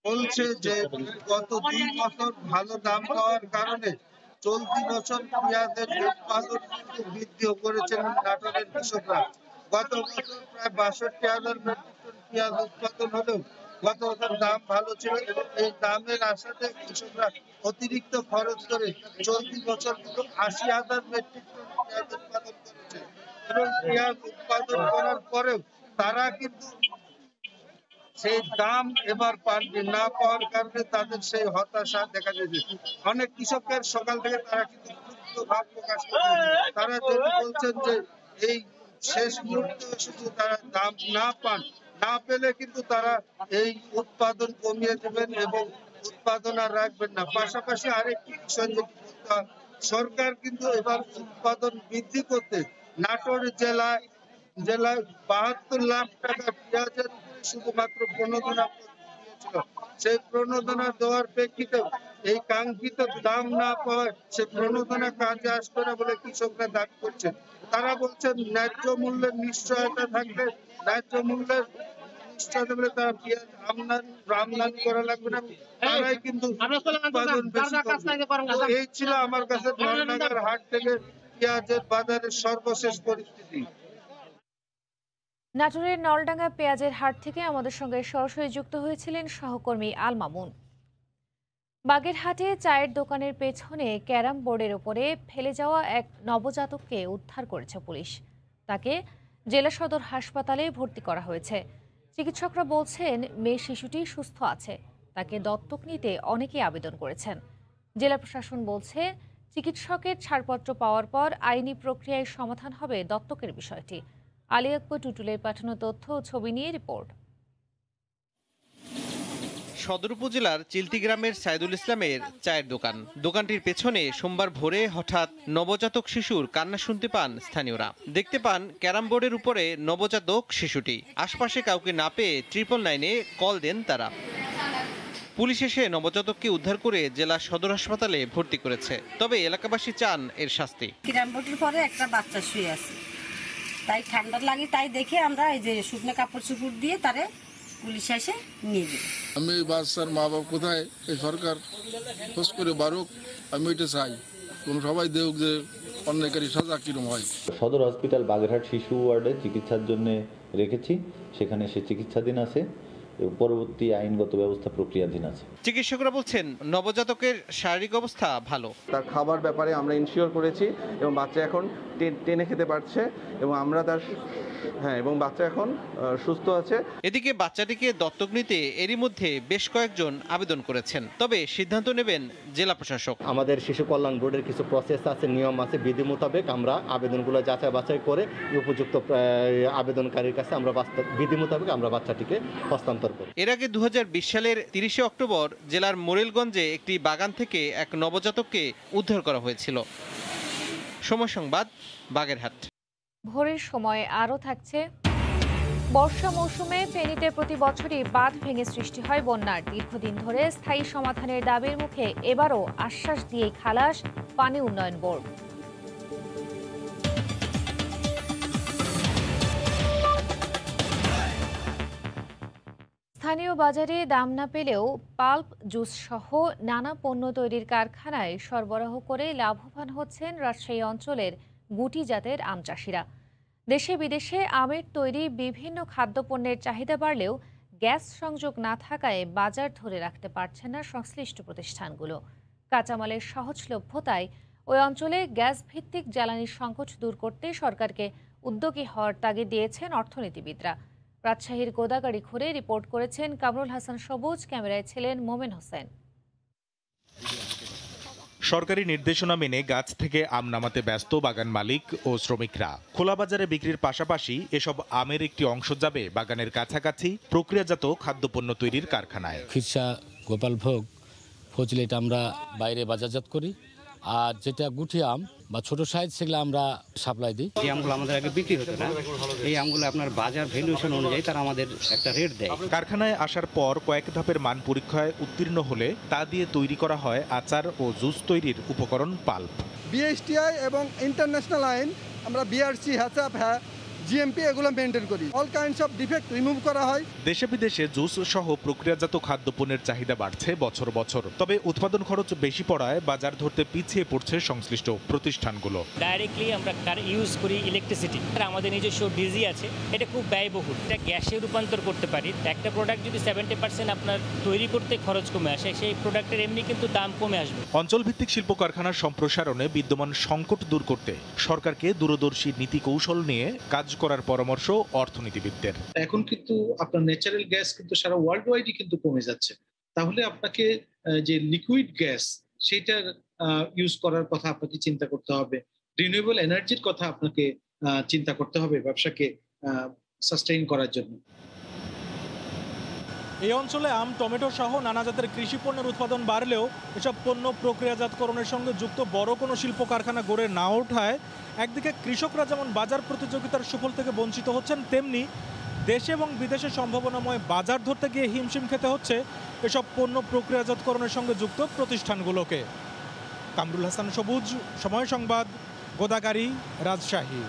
বলছে যে গত 2 বছর ভালো দাম পাওয়ার কারণে চলতি বছর পেঁয়াজের উৎপাদন কিন্তু বৃদ্ধি করেছেন নাটোরের কৃষকরা। গত বছর প্রায় 62,000 মেট্রিক টন পেঁয়াজ উৎপাদন হলেও গত বছর দাম ভালো ছিল এবং এই দামের আশাতে কৃষকরা অতিরিক্ত খরচ করে চলতি বছর কিন্তু 80,000 মেট্রিক টন পেঁয়াজ উৎপাদন করেছে। এবং পেঁয়াজ উৎপাদন করার পরেও তারা কিন্তু সেই দাম এবার পাননি, না পাওয়ার কারণে তাদের সেই হতাশা দেখা দিয়েছে। অনেক কৃষকের সকাল থেকে তারা কিন্তু ক্ষুব্ধ ভাব প্রকাশ করেছে। তারা যেটি বলছেন যে এই শেষ মুহূর্তে শুধু তারা দাম না পান, না পেলে কিন্তু তারা এই উৎপাদন কমিয়ে দেবেন এবং উৎপাদন আর রাখবেন না। পাশাপাশি আরেকটি বিষয় যেটি বলতে হয়, সরকার কিন্তু এবার উৎপাদন বৃদ্ধি করতে নাটোর জেলায় 72 লাখ টাকা পেঁয়াজের উপরে শুধুমাত্র প্রণোদনা দিয়েছিল। সেই প্রণোদনা দেওয়ার প্রেক্ষিতে এই কাঙ্ক্ষিত দাম না পাওয়ায় সে প্রণোদনা কাজে আসবে না বলে কৃষকরা দাবি করছেন। তারা বলছেন ন্যায্য মূল্যের নিশ্চয়তা থাকলে, ন্যায্য মূল্যের নিশ্চয়তা বলে তারা পেঁয়াজ আমদানি করা লাগবে না, তারাই কিন্তু উৎপাদন বেশি করবে। এই ছিল আমার কাছে নলডাঙ্গার হাট থেকে পেঁয়াজের বাজারের সর্বশেষ পরিস্থিতি। নাটোরের নলডাঙ্গা পেঁয়াজের হাট থেকে আমাদের সঙ্গে সরাসরি যুক্ত হয়েছিলেন সহকর্মী আল মামুন। বাগেরহাটে চায়ের দোকানের পেছনে ক্যারাম বোর্ডের উপরে ফেলে যাওয়া এক নবজাতককে উদ্ধার করেছে পুলিশ। তাকে জেলা সদর হাসপাতালে ভর্তি করা হয়েছে। চিকিৎসকরা বলছেন মেয়ে শিশুটি সুস্থ আছে, তাকে দত্তক নিতে অনেকেই আবেদন করেছেন। জেলা প্রশাসন বলছে চিকিৎসকের ছাড়পত্র পাওয়ার পর আইনি প্রক্রিয়ায় সমাধান হবে দত্তকের বিষয়টি। আলী আকবর টুটুলের পাঠানো তথ্য ও ছবি নিয়ে রিপোর্ট। সদর উপজেলার চিলতি গ্রামের সাইদুল ইসলামের চায়ের দোকান। দোকানটির পেছনে সোমবার ভোরে হঠাৎ নবজাতক শিশুর কান্না শুনতে পান স্থানীয়রা। দেখতে পান ক্যারাম বোর্ডের উপরে নবজাতক শিশুটি। আশপাশে কাউকে না পেয়ে 999-এ কল দেন তারা। পুলিশ এসে নবজাতককে উদ্ধার করে জেলা সদর হাসপাতালে ভর্তি করেছে। তবে এলাকাবাসী চান এর শাস্তি। ক্যারাম বোর্ডের পরে একটা বাচ্চা শুয়ে আছে, তাই ঠান্ডা লাগে, তাই দেখে আমরা এই যে শুকনো কাপড় চুপড় দিয়ে তারে পুলিশ এসে নিয়ে গেল। আমি বাচ্চার মা বাবা কোথায়, এই সরকার খোঁজ করে বারুক, আমি এটা চাই। কোন সবাই দেখ যে অন্যায়কারী সাজা কিরম হয়। সদর হসপিটাল বাগেরহাট শিশু ওয়ার্ডে চিকিৎসার জন্য রেখেছি, সেখানে সে চিকিৎসাধীন আছে এবং পরবর্তী আইনগত ব্যবস্থা প্রক্রিয়াধীন আছে। চিকিৎসকরা বলছেন নবজাতকের শারীরিক অবস্থা ভালো। তার খাবার ব্যাপারে আমরা ইনশিওর করেছি এবং বাচ্চা এখন টেনে খেতে পারছে এবং আমরা তার এবং বাচ্চা এখন সুস্থ আছে। এদিকে বাচ্চাটিকে দত্তক নিতে এরই মধ্যে বেশ কয়েকজন আবেদন করেছেন। তবে সিদ্ধান্ত নেবেন জেলা প্রশাসক। আমাদের শিশু কল্যাণ বোর্ডের কিছু প্রসেস আছে, নিয়ম আছে, বিধি মোতাবেক আমরা আবেদনগুলো যাচাই বাছাই করে উপযুক্ত আবেদনকারীর কাছে আমরা বিধি মোতাবেক আমরা বাচ্চাটিকে হস্তান্তর করি। এর আগে 2020 সালের 30শে অক্টোবর জেলার মোরেলগঞ্জে একটি বাগান থেকে এক নবজাতককে উদ্ধার করা হয়েছিল। সময় সংবাদ, বাগেরহাট। ভোরের সময় আরও থাকছে, বর্ষা মৌসুমে ফেনীতে প্রতি বছরই বাঁধ ভেঙে সৃষ্টি হয় বন্যার। দীর্ঘদিন ধরে স্থায়ী সমাধানের দাবির মুখে এবারও আশ্বাস দিয়েই খালাস পানি উন্নয়ন বোর্ড। স্থানীয় বাজারে দাম না পেলেও পাল্প জুস সহ নানা পণ্য তৈরির কারখানায় সরবরাহ করে লাভবান হচ্ছেন রাজশাহী অঞ্চলের গুটি জাতের আম চাষিরা। দেশে বিদেশে আমের তৈরি বিভিন্ন খাদ্যপণ্যের চাহিদা বাড়লেও গ্যাস সংযোগ না থাকায় বাজার ধরে রাখতে পারছে না সংশ্লিষ্ট প্রতিষ্ঠানগুলো। কাঁচামালের সহজলভ্যতায় ওই অঞ্চলে গ্যাস ভিত্তিক জ্বালানির সংকট দূর করতে সরকারকে উদ্যোগী হওয়ার তাগিদ দিয়েছেন অর্থনীতিবিদরা। রাজশাহীর গোদাগাড়ি ঘুরে রিপোর্ট করেছেন কামরুল হাসান সবুজ, ক্যামেরায় ছিলেন মোমেন হোসেন। সরকারি নির্দেশনা মেনে গাছ থেকে আম নামাতে ব্যস্ত বাগান মালিক ও শ্রমিকরা। খোলা বাজারে বিক্রির পাশাপাশি এসব আমের একটি অংশ যাবে বাগানের কাছাকাছি প্রক্রিয়াজাত খাদ্যপণ্য তৈরির কারখানায়। খিরসা, গোপালভোগ, ফজলি এটা আমরা বাইরে বাজারজাত করি, আর যেটা গুটি আম বা ছোট সাইজ সেগুলো আমরা সাপ্লাই দিই। যে আমগুলো আমাদের আগে বিক্রি হতো না, এই আমগুলো আপনার বাজার ভ্যালুয়েশন অনুযায়ী তারা আমাদের একটা রেট দেয়। কারখানায় আসার পর কয়েক ধাপের মান পরীক্ষায় উত্তীর্ণ হলে তা দিয়ে তৈরি করা হয় আচার ও জুস তৈরির উপকরণ পাল্প। বিএসটিআই এবং ইন্টারন্যাশনাল আইন আমরা বিআরসি, হ্যাসাপ, জিএমপি এগুলো মেনটেন করি। All kinds of defect remove করা হয়। দেশে বিদেশে জুস সহ প্রক্রিয়াজাত খাদ্যপণ্যের চাহিদা বাড়ছে বছর বছর। তবে উৎপাদন খরচ বেশি পড়ায় বাজার ধরতে পিছিয়ে পড়ছে সংশ্লিষ্ট প্রতিষ্ঠানগুলো। ডাইরেক্টলি আমরা ইউজ করি ইলেকট্রিসিটি, আমাদের নিজস্ব ডিজি আছে, এটা খুব ব্যয়বহুল। এটা গ্যাসে রূপান্তর করতে পারি। একটা প্রোডাক্ট যদি 70% আপনার তৈরি করতে খরচ কমে আসে, সেই প্রোডাক্টের এমনি কিন্তু দাম কমে আসবে। অঞ্চলভিত্তিক শিল্প কারখানার সম্প্রসারণে বিদ্যমান সংকট দূর করতে সরকারকে দূরদর্শী নীতি কৌশল নিয়ে কাজ করার পরামর্শ অর্থনীতিবিদদের। এখন কিন্তু আপনার ন্যাচারাল গ্যাস কিন্তু সারা ওয়ার্ল্ড ওয়াইডই কিন্তু কমে যাচ্ছে। তাহলে আপনাকে যে লিকুইড গ্যাস সেটার ইউজ করার কথা আপনাকে চিন্তা করতে হবে। রিনিউয়েবল এনার্জির কথা আপনাকে চিন্তা করতে হবে ব্যবসাকে সাস্টেইন করার জন্য। এই অঞ্চলে আম, টমেটো সহ নানা জাতের কৃষি পণ্যের উৎপাদন বাড়লেও এসব পণ্য প্রক্রিয়াজাতকরণের সঙ্গে যুক্ত বড় কোনো শিল্প কারখানা গড়ে না ওঠায় একদিকে কৃষকরা যেমন বাজার প্রতিযোগিতার সুফল থেকে বঞ্চিত হচ্ছেন, তেমনি দেশে এবং বিদেশে সম্ভাবনাময় বাজার ধরতে গিয়ে হিমশিম খেতে হচ্ছে এসব পণ্য প্রক্রিয়াজাতকরণের সঙ্গে যুক্ত প্রতিষ্ঠানগুলোকে। কামরুল হাসান সবুজ, সময় সংবাদ, গোদাগাড়ি, রাজশাহী।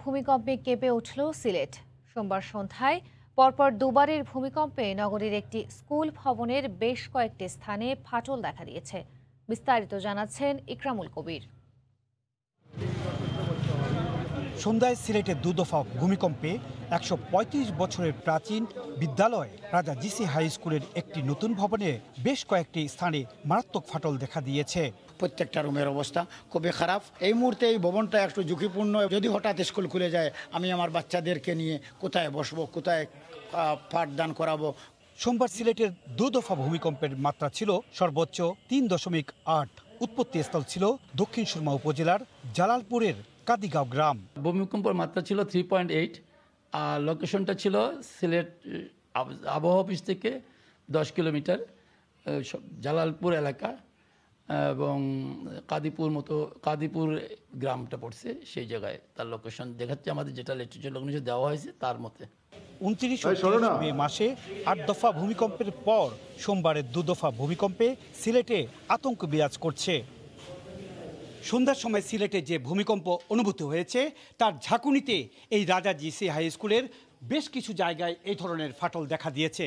ভূমিকম্পে কেঁপে উঠল সিলেট। সোমবার সন্ধ্যায় পরপর দুবারের ভূমিকম্পে নগরীর একটি স্কুল ভবনের বেশ কয়েকটি স্থানে ফাটল দেখা দিয়েছে। বিস্তারিত জানাচ্ছেন ইকরামুল কবির। সন্ধ্যায় সিলেটে দুদফা ভূমিকম্পে 135 বছরের প্রাচীন বিদ্যালয় রাজা জিসি হাই স্কুলের একটি নতুন ভবনে বেশ কয়েকটি স্থানে মারাত্মক ফাটল দেখা দিয়েছে। প্রত্যেকটা রুমের অবস্থা খুবই খারাপ। এই মুহূর্তে এই ভবনটা একটু ঝুঁকিপূর্ণ। যদি হঠাৎ স্কুল খুলে যায়, আমি আমার বাচ্চাদেরকে নিয়ে কোথায় বসবো, কোথায় পাঠদান করাবো। সোমবার সিলেটের দুদফা ভূমিকম্পের মাত্রা ছিল সর্বোচ্চ 3.8। উৎপত্তিস্থল ছিল দক্ষিণ সুরমা উপজেলার জালালপুরের কাদিগাঁও গ্রাম। ভূমিকম্পের মাত্রা ছিল 3.8 আর লোকেশনটা ছিল সিলেট আবহাওয়া অফিস থেকে 10 কিলোমিটার জালালপুর এলাকা এবং কাদিপুর গ্রামটা পড়ছে, সেই জায়গায় তার লোকেশন দেখাচ্ছে আমাদের, যেটা লিটারেচার লোকেশন দেওয়া হয়েছে তার মতে। 29 ও 30 মে মাসে 8 দফা ভূমিকম্পের পর সোমবারের 2 দফা ভূমিকম্পে সিলেটে আতঙ্ক বিরাজ করছে। সন্ধ্যার সময় সিলেটে যে ভূমিকম্প অনুভূত হয়েছে তার ঝাঁকুনিতে এই রাজা জিসি হাই স্কুলের বেশ কিছু জায়গায় এই ধরনের ফাটল দেখা দিয়েছে।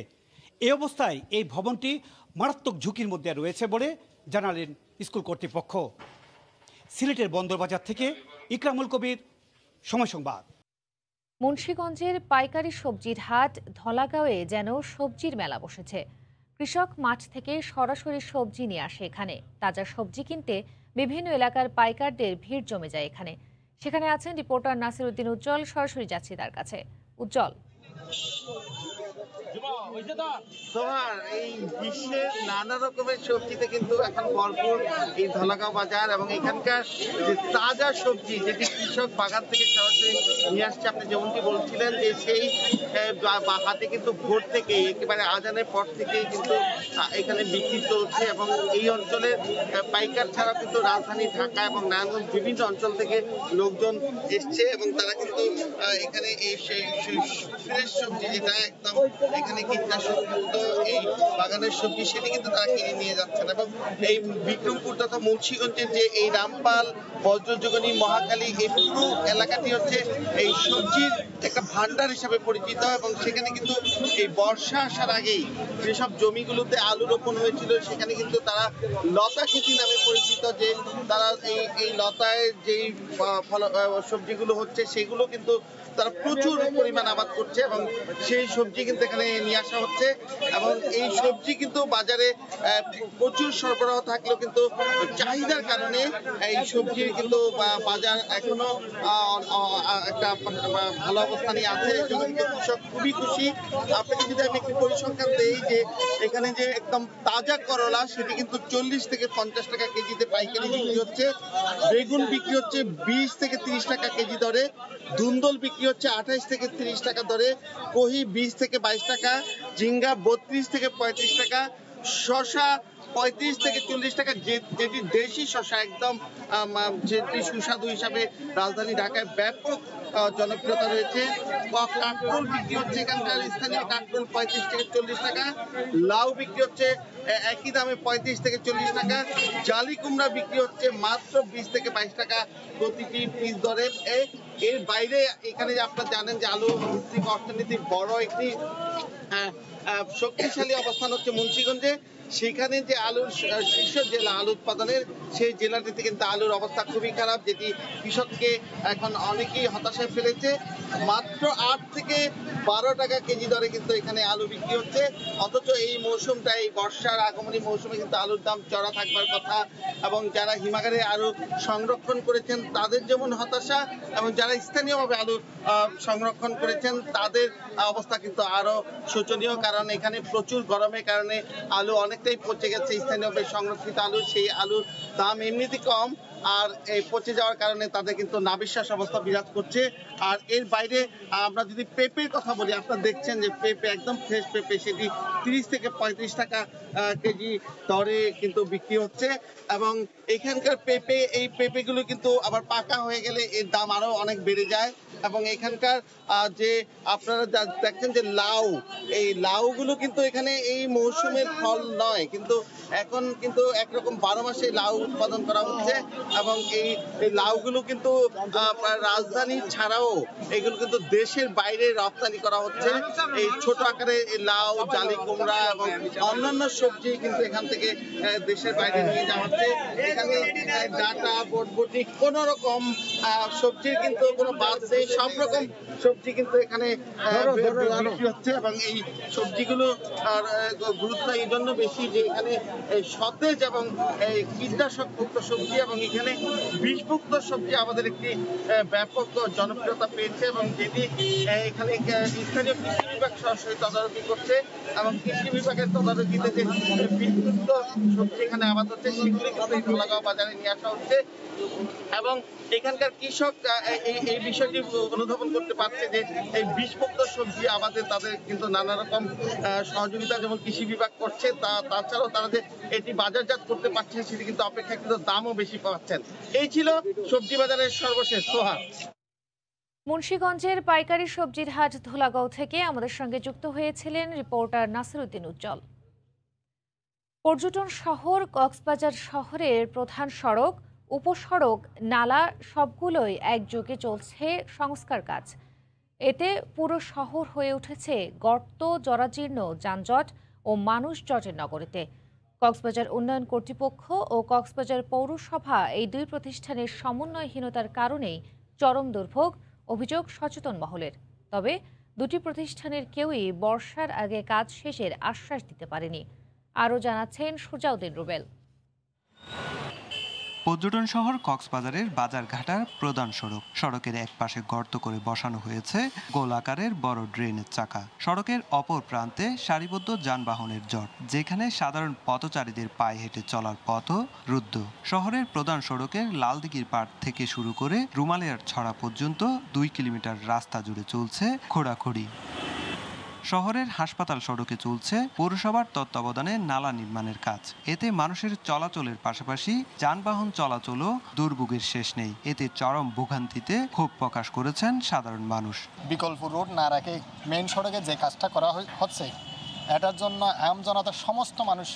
এই অবস্থায় এই ভবনটি মারাত্মক ঝুঁকির মধ্যে রয়েছে বলে জানালেন স্কুল কর্তৃপক্ষ। সিলেটের বন্দরবাজার থেকে ইকরামুল কবির, সময় সংবাদ। মুন্সিগঞ্জের পাইকারি সবজির হাট ধলাগাঁওয়ে যেন সবজির মেলা বসেছে। কৃষক মাঠ থেকে সরাসরি সবজি নিয়ে আসে এখানে। তাজা সবজি কিনতে বিভিন্ন এলাকার পাইকারদের ভিড় জমে যায় এখানে। সেখানে আছেন রিপোর্টার নাসিরউদ্দিন উজ্জ্বল, সরাসরি যাচ্ছি তার কাছে। উজ্জ্বল, তোমার এই বিশ্বের নানা রকমের সবজিতে কিন্তু এখন ভরপুর এই ধলাগাঁও বাজার, এবং এখানকার যে তাজা সবজি যেটি কৃষক বাগান থেকে সরাসরি নিয়ে আসছে, আপনি যেমনটি বলছিলেন যে সেই হাতে কিন্তু ভোর থেকে একেবারে আজানের পর থেকেই কিন্তু এখানে বিক্রি চলছে, এবং এই অঞ্চলের পাইকার ছাড়াও কিন্তু রাজধানী ঢাকা এবং নারায়ণগঞ্জ বিভিন্ন অঞ্চল থেকে লোকজন এসছে, এবং তারা কিন্তু এখানে এই ফ্রেশ সবজি যেটা একদম এখানে কীটনাশকযুক্ত এই বাগানের সবজি সেটি কিন্তু তারা কিনে নিয়ে যাচ্ছেন। এবং এই বিক্রমপুর তথা মুন্সিগঞ্জের যে এই রামপাল, বজ্রযোগনী, মহাখালী এই পুরো এলাকাটি হচ্ছে এই সবজির একটা ভান্ডার হিসাবে পরিচিত, এবং সেখানে কিন্তু এই বর্ষা আসার আগেই যেসব জমিগুলোতে আলু রোপণ হয়েছিল সেখানে কিন্তু তারা লতা খেতি নামে পরিচিত, যে তারা এই লতায় যেই সবজিগুলো হচ্ছে সেগুলো কিন্তু তারা প্রচুর পরিমাণ আবাদ করছে, এবং সেই সবজি কিন্তু এখানে নিয়ে আসা হচ্ছে। এবং এই সবজি কিন্তু বাজারে প্রচুর সরবরাহ থাকলেও কিন্তু চাহিদার কারণে এই সবজির কিন্তু বাজার এখনো একটা ভালো অবস্থানে আছে। কৃষক খুবই খুশি। আপনাকে যদি আমি একটু পরিসংখ্যান দেই যে এখানে যে একদম তাজা করলা সেটি কিন্তু 40 থেকে 50 টাকা কেজিতে পাইকারি বিক্রি হচ্ছে, বেগুন বিক্রি হচ্ছে 20 থেকে 30 টাকা কেজি দরে, ধুন্দল বিক্রি হচ্ছে 28 থেকে 30 টাকা দরে, কহি 20 থেকে 22 টাকা, ঝিঙ্গা 32 থেকে 35 টাকা, শসা 35 থেকে 40 টাকা, যেটি দেশি শসা একদম যেটি সুস্বাদু হিসাবে রাজধানী ঢাকায় ব্যাপক জনপ্রিয়তা রয়েছে। কাঁকরোল বিক্রি হচ্ছে এখানকার স্থানীয় কাঁকরোল 35 থেকে 40 টাকা, লাউ বিক্রি হচ্ছে একই দামে 35 থেকে 40 টাকা, জালি কুমড়া বিক্রি হচ্ছে মাত্র 20 থেকে 22 টাকা প্রতিটি পিস দরে। এর বাইরে এখানে আপনারা জানেন যে আলু ভিত্তিক অর্থনীতির বড় একটি শক্তিশালী অবস্থান হচ্ছে মুন্সিগঞ্জে। সেখানে যে আলুর শীর্ষ জেলা আলু উৎপাদনের, সেই জেলাটিতে কিন্তু আলুর অবস্থা খুবই খারাপ, যেটি কৃষককে এখন অনেকেই হতাশায় ফেলেছে। মাত্র 8 থেকে 12 টাকা কেজি দরে কিন্তু এখানে আলু বিক্রি হচ্ছে, অথচ এই মৌসুমটা, এই বর্ষার আগমনী মৌসুমে কিন্তু আলুর দাম চড়া থাকবার কথা, এবং যারা হিমাগারে আলু সংরক্ষণ করেছেন তাদের যেমন হতাশা, এবং যারা স্থানীয়ভাবে আলু সংরক্ষণ করেছেন তাদের অবস্থা কিন্তু আরো শোচনীয়, কারণ এখানে প্রচুর গরমের কারণে আলু অনেকটাই পচে গেছে। স্থানীয়ভাবে সংরক্ষিত আলু, সেই আলুর দাম এমনিতে কম, আর এই পচে যাওয়ার কারণে তাদের কিন্তু নাবিশ্বাস অবস্থা বিরাজ করছে। আর এর বাইরে আমরা যদি পেঁপের কথা বলি, আপনারা দেখছেন যে পেঁপে একদম ফ্রেশ পেঁপে সেটি 30 থেকে 35 টাকা কেজি দরে কিন্তু বিক্রি হচ্ছে, এবং এখানকার পেঁপে, এই পেঁপেগুলো কিন্তু আবার পাকা হয়ে গেলে এর দাম আরো অনেক বেড়ে যায়। এবং এখানকার যে আপনারা দেখছেন যে লাউ, এই লাউগুলো কিন্তু এখানে এই মৌসুমের ফল নয়, কিন্তু এখন কিন্তু একরকম 12 মাসে লাউ উৎপাদন করা হচ্ছে, এবং এই লাউগুলো কিন্তু রাজধানী ছাড়াও এগুলো কিন্তু দেশের বাইরে রপ্তানি করা হচ্ছে। এই ছোট আকারে লাউ, জালি কুমড়া এবং অন্যান্য সবজি কিন্তু এখান থেকে দেশের বাইরে নিয়ে যাওয়া হচ্ছে। এখানে ডাটা, বরবটি, কোন রকম সবজির কিন্তু কোনো বাদ নেই, সব রকম সবজি কিন্তু এখানে বিক্রি হচ্ছে, এবং এই সবজিগুলো গুরুত্ব এই জন্য বেশি যে এখানে সতেজ এবং কীটনাশক মুক্ত সবজি, এবং এখানে বিষমুক্ত সবজি আমাদের একটি ব্যাপক জনপ্রিয়তা পেয়েছে, এবং যেটি এখানে স্থানীয় কৃষি বিভাগ সরাসরি তদারকি করছে, এবং কৃষি বিভাগের তদারকিতে যে বিষমুক্ত সবজি এখানে আবাদ হচ্ছে সেগুলি কিন্তু এই ধলাগাঁও বাজারে নিয়ে আসা হচ্ছে, এবং এখানকার কৃষক এই বিষয়টি অনুধাবন করতে পারছে পাচ্ছে যে এই বিষমুক্ত সবজি আবাদে তাদের কিন্তু নানা রকম সহযোগিতা যেমন কৃষি বিভাগ করছে, তাছাড়াও তারা যে এটি বাজারজাত করতে পারছেন সেটি কিন্তু অপেক্ষাকৃত দামও বেশি পাচ্ছেন। এই ছিল সবজি বাজারের সর্বশেষ। সোহাগ। মুন্সিগঞ্জের পাইকারি সবজির হাট ধুলাগাঁও থেকে আমাদের সঙ্গে যুক্ত হয়েছিলেন রিপোর্টার নাসিরউদ্দিন উজ্জ্বল। পর্যটন শহর কক্সবাজার শহরের প্রধান সড়ক, উপসড়ক, নালা সবগুলোই একযোগে চলছে সংস্কার কাজ। এতে পুরো শহর হয়ে উঠেছে গর্ত, জরাজীর্ণ যানজট ও মানুষ জটের নগরীতে। কক্সবাজার উন্নয়ন কর্তৃপক্ষ ও কক্সবাজার পৌরসভা এই দুই প্রতিষ্ঠানের সমন্বয়হীনতার কারণেই চরম দুর্ভোগ, অভিযোগ সচেতন মহলের। তবে দুটি প্রতিষ্ঠানের কেউই বর্ষার আগে কাজ শেষের আশ্বাস দিতে পারেনি। আরও জানাচ্ছেন সুজাউদ্দিন রুবেল। পর্যটন শহর কক্সবাজারের বাজারঘাটার প্রধান সড়ক। সড়কের এক পাশে গর্ত করে বসানো হয়েছে গোল আকারের বড় ড্রেনের চাকা। সড়কের অপর প্রান্তে সারিবদ্ধ যানবাহনের জট, যেখানে সাধারণ পথচারীদের পায়ে হেঁটে চলার পথও রুদ্ধ। শহরের প্রধান সড়কের লালদিঘির পাড় থেকে শুরু করে রুমালিয়ার ছড়া পর্যন্ত 2 কিলোমিটার রাস্তা জুড়ে চলছে খোঁড়াখুঁড়ি। শহরের হাসপাতাল সড়কে চলছে পৌরসভার তত্ত্বাবধানে নালা নির্মাণের কাজ। এতে মানুষের চলাচলের পাশাপাশি যানবাহন চলাচলও দুর্ভোগের শেষ নেই। এতে চরম ভোগান্তিতে ক্ষোভ প্রকাশ করেছেন সাধারণ মানুষ। বিকল্প রোড না রেখে মেইন সড়কে যে কাজটা করা হচ্ছে, এটার জন্য আম জনতার সমস্ত মানুষ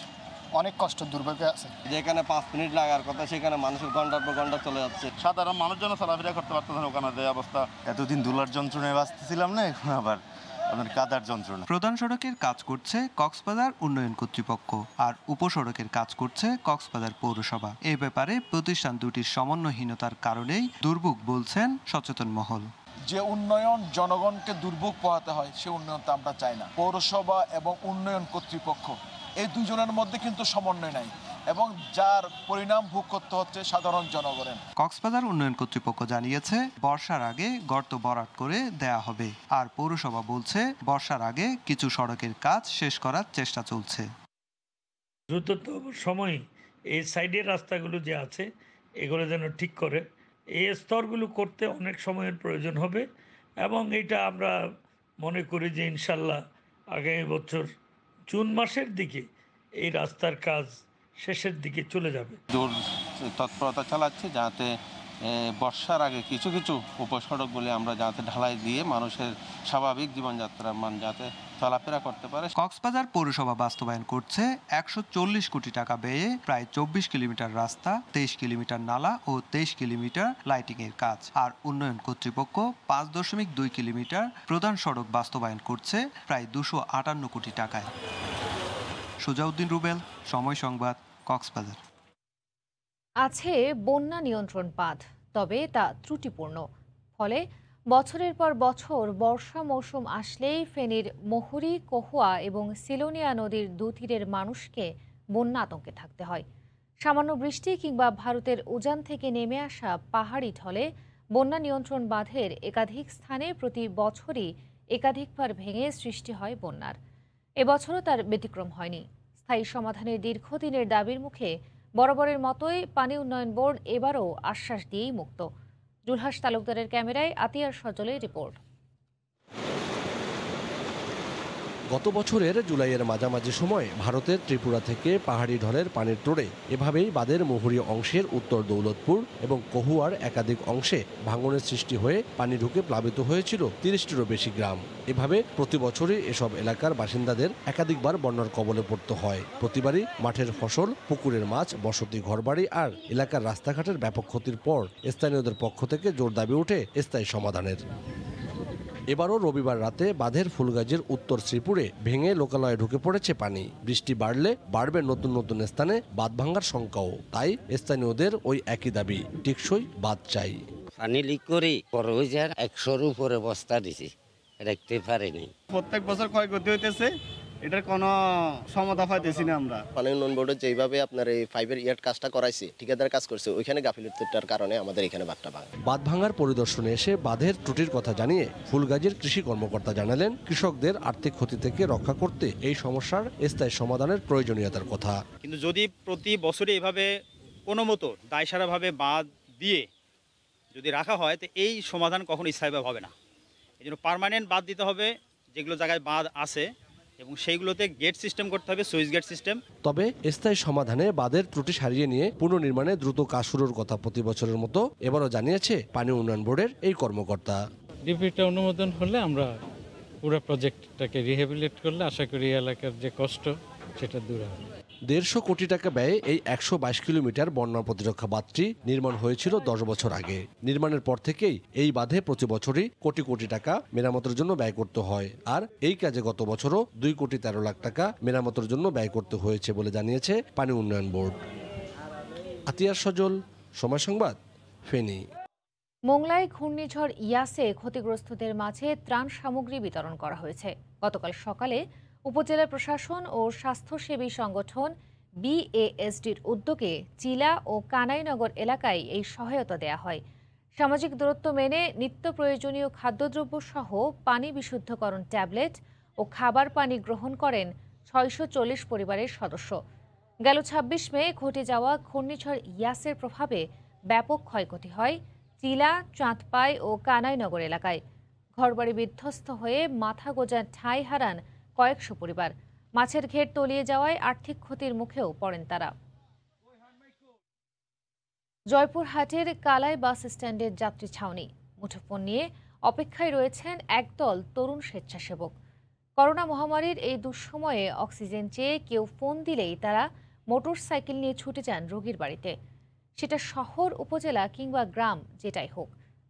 অনেক কষ্ট দুর্ভোগে আছে। যেখানে 5 মিনিট লাগার কথা সেখানে মানুষের ঘন্টার পর ঘন্টা চলে যাচ্ছে। সাধারণ মানুষজন চলাফেরা করতে পারতেছে না ওখানে যে অবস্থা। এতদিন ধুলার যন্ত্রণায় বাঁচতেছিলাম না, এখন আবার কাদার যন্ত্রণা। প্রধান সড়কের কাজ করছে কক্সবাজার উন্নয়ন কর্তৃপক্ষ আর উপসড়কের কাজ করছে কক্সবাজার পৌরসভা। এই ব্যাপারে প্রতিষ্ঠান দুটির সমন্বয়হীনতার কারণেই দুর্ভোগ বলছেন সচেতন মহল। যে উন্নয়ন জনগণকে দুর্ভোগ পোহাতে হয় সে উন্নয়নটা আমরা চাই না। পৌরসভা এবং উন্নয়ন কর্তৃপক্ষ এই দুজনের মধ্যে কিন্তু সমন্বয় নাই এবং যার পরিণাম ভোগ করতে হচ্ছে সাধারণ জনগণের। কক্সবাজার উন্নয়ন কর্তৃপক্ষ জানিয়েছে বর্ষার আগে গর্ত ভরাট করে দেয়া হবে, আর পৌরসভা বলছে বর্ষার আগে কিছু সড়কের কাজ শেষ করার চেষ্টা চলছে। দ্রুততম সময়ে এই সাইডের রাস্তাগুলো যে আছে এগুলো যেন ঠিক করে, এই স্তরগুলো করতে অনেক সময়ের প্রয়োজন হবে এবং এটা আমরা মনে করি যে ইনশাল্লাহ আগামী বছর জুন মাসের দিকে এই রাস্তার কাজ শেষের দিকে চলে যাবে। তৎপরতা চালাচ্ছে যাতে বর্ষার আগে কিছু কিছু উপসড়কগুলি আমরা যাতে ঢালাই দিয়ে মানুষের স্বাভাবিক জীবনযাত্রার মান যাতে চলাফেরা করতে পারে। কক্সবাজার পৌরসভা বাস্তবায়ন করছে 140 কোটি টাকা ব্যয়ে প্রায় 24 কিলোমিটার রাস্তা, 23 কিলোমিটার নালা ও 23 কিলোমিটার লাইটিং এর কাজ। আর উন্নয়ন কর্তৃপক্ষ 5.2 কিলোমিটার প্রধান সড়ক বাস্তবায়ন করছে প্রায় 258 কোটি টাকায়। সুজাউদ্দিন রুবেল, সময় সংবাদ, কক্সবাজার। আছে বন্যা নিয়ন্ত্রণ বাঁধ, তবে তা ত্রুটিপূর্ণ। ফলে বছরের পর বছর বর্ষা মৌসুম আসলেই ফেনীর মহুরী, কহুয়া এবং সিলোনিয়া নদীর দুতীরের মানুষকে বন্যা আতঙ্কে থাকতে হয়। সামান্য বৃষ্টি কিংবা ভারতের উজান থেকে নেমে আসা পাহাড়ি ঢলে বন্যা নিয়ন্ত্রণ বাঁধের একাধিক স্থানে প্রতি বছরই একাধিকবার ভেঙে সৃষ্টি হয় বন্যার। এবছরও তার ব্যতিক্রম হয়নি। স্থায়ী সমাধানের দীর্ঘদিনের দাবির মুখে বরাবরের মতোই পানি উন্নয়ন বোর্ড এবারও আশ্বাস দিয়েই মুক্ত। জুলহাস তালুকদারের ক্যামেরায় আতিয়ার সজলের রিপোর্ট। গত বছরের জুলাইয়ের মাঝামাঝি সময় ভারতের ত্রিপুরা থেকে পাহাড়ি ঢলের পানির তোড়ে এভাবেই বাঁধের মহুরী অংশের উত্তর দৌলতপুর এবং কহুয়ার একাধিক অংশে ভাঙনের সৃষ্টি হয়ে পানি ঢুকে প্লাবিত হয়েছিল 30টিরও বেশি গ্রাম। এভাবে প্রতি বছরই এসব এলাকার বাসিন্দাদের একাধিকবার বন্যার কবলে পড়তে হয়। প্রতিবারই মাঠের ফসল, পুকুরের মাছ, বসতি, ঘরবাড়ি আর এলাকার রাস্তাঘাটের ব্যাপক ক্ষতির পর স্থানীয়দের পক্ষ থেকে জোর দাবি ওঠে স্থায়ী সমাধানের। এবারও রবিবার রাতে বাঁধের ফুলগাজীর উত্তর শ্রীপুরে ভেঙে লোকালয়ে ঢুকে পড়েছে পানি। বৃষ্টি বাড়লে বাড়বে নতুন নতুন স্থানে বাঁধ ভাঙার শঙ্কাও। তাই স্থানীয়দের ওই একই দাবি, টেকসই বাঁধ চাই। পানি লিক করি 100-র উপরে বস্তা দিছি, রাখতে পারিনি। প্রত্যেক বছর ক্ষয়ক্ষতি হইতেছে, এটার কোনো সমাধান পাইতেছি না আমরা। পানি উন্নয়ন বোর্ডে যেভাবে আপনার এই ফাইবার ইয়ার্ড কাজটা করাইছে, ঠিকাদার কাজ করছে, ওইখানে গাফিলতির কারণে আমাদের এখানে বাঁধটা ভাঙা। বাঁধ ভাঙার পরিদর্শনে এসে বাঁধের ত্রুটির কথা জানিয়ে ফুলগাজীর কৃষি কর্মকর্তা জানালেন কৃষকদের আর্থিক ক্ষতি থেকে রক্ষা করতে এই সমস্যার স্থায়ী সমাধানের প্রয়োজনীয়তার কথা। কিন্তু যদি প্রতি বছরে এভাবে কোনো মতো দায়সারাভাবে বাঁধ দিয়ে যদি রাখা হয় তো এই সমাধান কখনো স্থায়ীভাবে হবে না। এই জন্য পার্মানেন্ট বাঁধ দিতে হবে, যেগুলো জায়গায় বাঁধ আছে এবং সেইগুলোতে গেট সিস্টেম করতে হবে, সুইচ গেট সিস্টেম। তবে স্থায়ী সমাধানে বাঁধের ত্রুটি সারিয়ে নিয়ে পুনর্নির্মাণে দ্রুত কাজ শুরুর কথা প্রতি বছরের মতো এবারও জানিয়েছে পানি উন্নয়ন বোর্ডের এই কর্মকর্তা। ডিপিটা অনুমোদন হলে আমরা পুরো প্রজেক্টটাকে রিহ্যাবিলিট করলে আশা করি এলাকার যে কষ্ট সেটা দূর হবে। 150 কোটি টাকা ব্যয়ে এই 122 কিলোমিটার বন্যা প্রতিরক্ষা বাঁধটি নির্মাণ হয়েছিল 10 বছর আগে। নির্মাণের পর থেকেই এই বাঁধে প্রতি বছরই কোটি কোটি টাকা মেরামতের জন্য ব্যয় করতে হয়, আর এই কাজে গত বছরও 2 কোটি 13 লাখ টাকা মেরামতের জন্য ব্যয় করতে হয়েছে বলে জানিয়েছে পানি উন্নয়ন বোর্ড। আতিয়ার সজল, সময় সংবাদ, ফেনী। মোংলায় ঘূর্ণিঝড় ইয়াসে ক্ষতিগ্রস্তদের মাঝে ত্রাণ সামগ্রী বিতরণ করা হয়েছে। গতকাল সকালে উপজেলা প্রশাসন ও স্বাস্থ্যসেবী সংগঠন BASDর উদ্যোগে চিলা ও কানাইনগর এলাকায় এই সহায়তা দেয়া হয়। সামাজিক দূরত্ব মেনে নিত্য প্রয়োজনীয় খাদ্যদ্রব্য সহ পানি বিশুদ্ধকরণ ট্যাবলেট ও খাবার পানি গ্রহণ করেন 640 পরিবারের সদস্য। গেল 26 মে ঘটে যাওয়া ঘূর্ণিঝড় ইয়াসের প্রভাবে ব্যাপক ক্ষয়ক্ষতি হয় চিলা, চাঁদপাই ও কানাইনগর এলাকায়। ঘরবাড়ি বিধ্বস্ত হয়ে মাথা গোঁজার ঠাঁই হারান কয়েকশো পরিবার। মাছের ঘের তলিয়ে যাওয়ায় আর্থিক ক্ষতির মুখেও পড়েন তারা। জয়পুরহাটের কালাই বাস স্ট্যান্ডের যাত্রী ছাউনি মুঠোফোন নিয়ে অপেক্ষায় রয়েছেন একদল তরুণ স্বেচ্ছাসেবক। করোনা মহামারীর এই দুঃসময়ে অক্সিজেন চেয়ে কেউ ফোন দিলেই তারা মোটরসাইকেল নিয়ে ছুটে যান রোগীর বাড়িতে। সেটা শহর, উপজেলা কিংবা গ্রাম যেটাই হোক,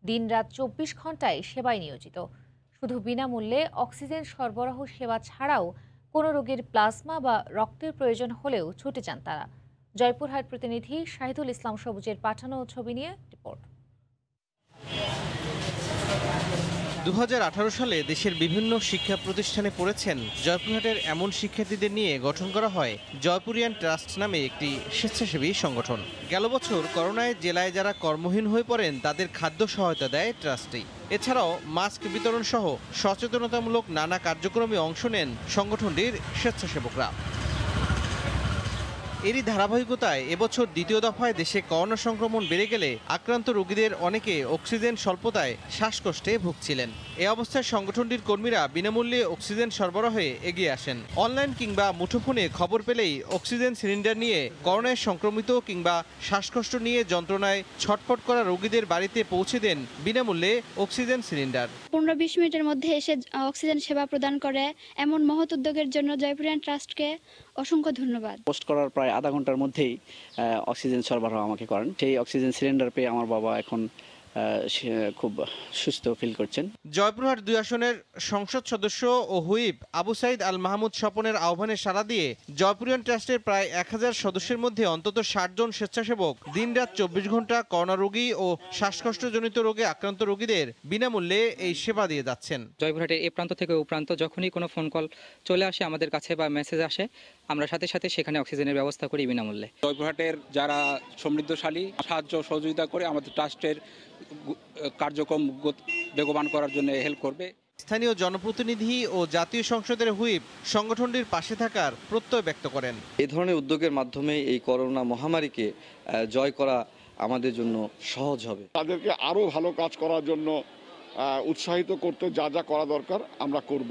দিনরাত 24 ঘন্টায় সেবায় নিয়োজিত। শুধু বিনামূল্যে অক্সিজেন সরবরাহ সেবা ছাড়াও কোনো রোগীর প্লাজমা বা রক্তের প্রয়োজন হলেও ছুটে যান তারা। জয়পুরহাট প্রতিনিধি শাহিদুল ইসলাম সবুজের পাঠানো ছবি নিয়ে রিপোর্ট। 2018 সালে দেশের বিভিন্ন শিক্ষা প্রতিষ্ঠানে পড়েছেন জয়পুরহাটের এমন শিক্ষার্থীদের নিয়ে গঠন করা হয় জয়পুরিয়ান ট্রাস্ট নামে একটি স্বেচ্ছাসেবী সংগঠন। গেল বছর করোনায় জেলায় যারা কর্মহীন হয়ে পড়েন তাদের খাদ্য সহায়তা দেয় ট্রাস্টটি। এছাড়াও মাস্ক বিতরণ সহ সচেতনতামূলক নানা কার্যক্রমে অংশ নেন সংগঠনটির স্বেচ্ছাসেবকরা। এরই ধারাবাহিকতায় এবছর দ্বিতীয় দফায় দেশে করোনা সংক্রমণ বেড়ে গেলে আক্রান্ত রোগীদের অনেকে অক্সিজেন স্বল্পতায় শ্বাসকষ্টে ভুগছিলেন। এ অবস্থায় সংগঠনটির কর্মীরা বিনামূল্যে অক্সিজেন সরবরাহে এগিয়ে আসেন। অনলাইন কিংবা মুঠোফোনে খবর পেলেই অক্সিজেন সিলিন্ডার নিয়ে করোনায় সংক্রমিত কিংবা শ্বাসকষ্ট নিয়ে যন্ত্রণায় ছটফট করা রোগীদের বাড়িতে পৌঁছে দেন বিনামূল্যে অক্সিজেন সিলিন্ডার। 15-20 মিনিটের মধ্যে এসে অক্সিজেন সেবা প্রদান করে এমন মহৎ উদ্যোগের জন্য জয়পুরিয়ান ট্রাস্টকে অসংখ্য ধন্যবাদ। পোস্ট করার প্রায় আধা ঘন্টার মধ্যেই অক্সিজেন সরবরাহ আমাকে করেন। সেই অক্সিজেন সিলিন্ডার পেয়ে আমার বাবা এখন খুব সুস্থ ফিল করছেন। জয়পুরহাট 2 আসনের সংসদ সদস্য ও হুইপ আবু সাইদ আল মাহমুদ স্বপনের আহ্বানে সাড়া দিয়ে জয়পুরিয়ান ট্রাস্টের প্রায় 1000 সদস্যের মধ্যে অন্তত 60 জন স্বেচ্ছাসেবক দিনরাত 24 ঘন্টা করোনা রোগী ও শ্বাসকষ্টজনিত রোগে আক্রান্ত রোগীদের বিনামূল্যে এই সেবা দিয়ে যাচ্ছেন। জয়পুরহাটের এই প্রান্ত থেকে ও প্রান্ত যখনই কোনো ফোন কল চলে আসে আমাদের কাছে বা মেসেজ আসে, আমরা সাথে সাথে সেখানে অক্সিজেনের ব্যবস্থা করি বিনামূল্যে। জয়পুরহাটের যারা সমৃদ্ধশালী সাহায্য সহযোগিতা করে আমাদের ট্রাস্টের কার্যক্রম বেগবান করার জন্য হেল্প করবে। স্থানীয় জনপ্রতিনিধি ও জাতীয় সংসদের হুইপ সংগঠনটির পাশে থাকার প্রত্যয় ব্যক্ত করেন। এই ধরনের উদ্যোগের মাধ্যমে এই করোনা মহামারীকে জয় করা আমাদের জন্য সহজ হবে। তাদেরকে আরো ভালো কাজ করার জন্য উৎসাহিত করতে যা যা করা দরকার আমরা করব।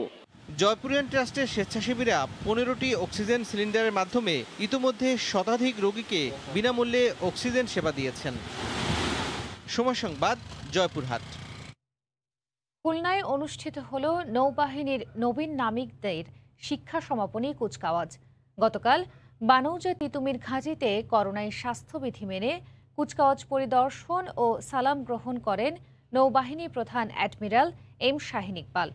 জয়পুরিয়ান ট্রাস্টের স্বেচ্ছাসেবীরা 15টি অক্সিজেন সিলিন্ডারের মাধ্যমে ইতিমধ্যে শতাধিক রোগীকে বিনামূল্যে অক্সিজেন সেবা দিয়েছেন। সময় সংবাদ, জয়পুরহাট। খুলনায় অনুষ্ঠিত হল নৌবাহিনীর নবীন নাবিকদের শিক্ষা সমাপনী কুচকাওয়াজ। গতকাল বানৌজা তিতুমির ঘাঁটিতে করোনায় স্বাস্থ্যবিধি মেনে কুচকাওয়াজ পরিদর্শন ও সালাম গ্রহণ করেন নৌবাহিনী প্রধান অ্যাডমিরাল এম শাহিন ইকবাল।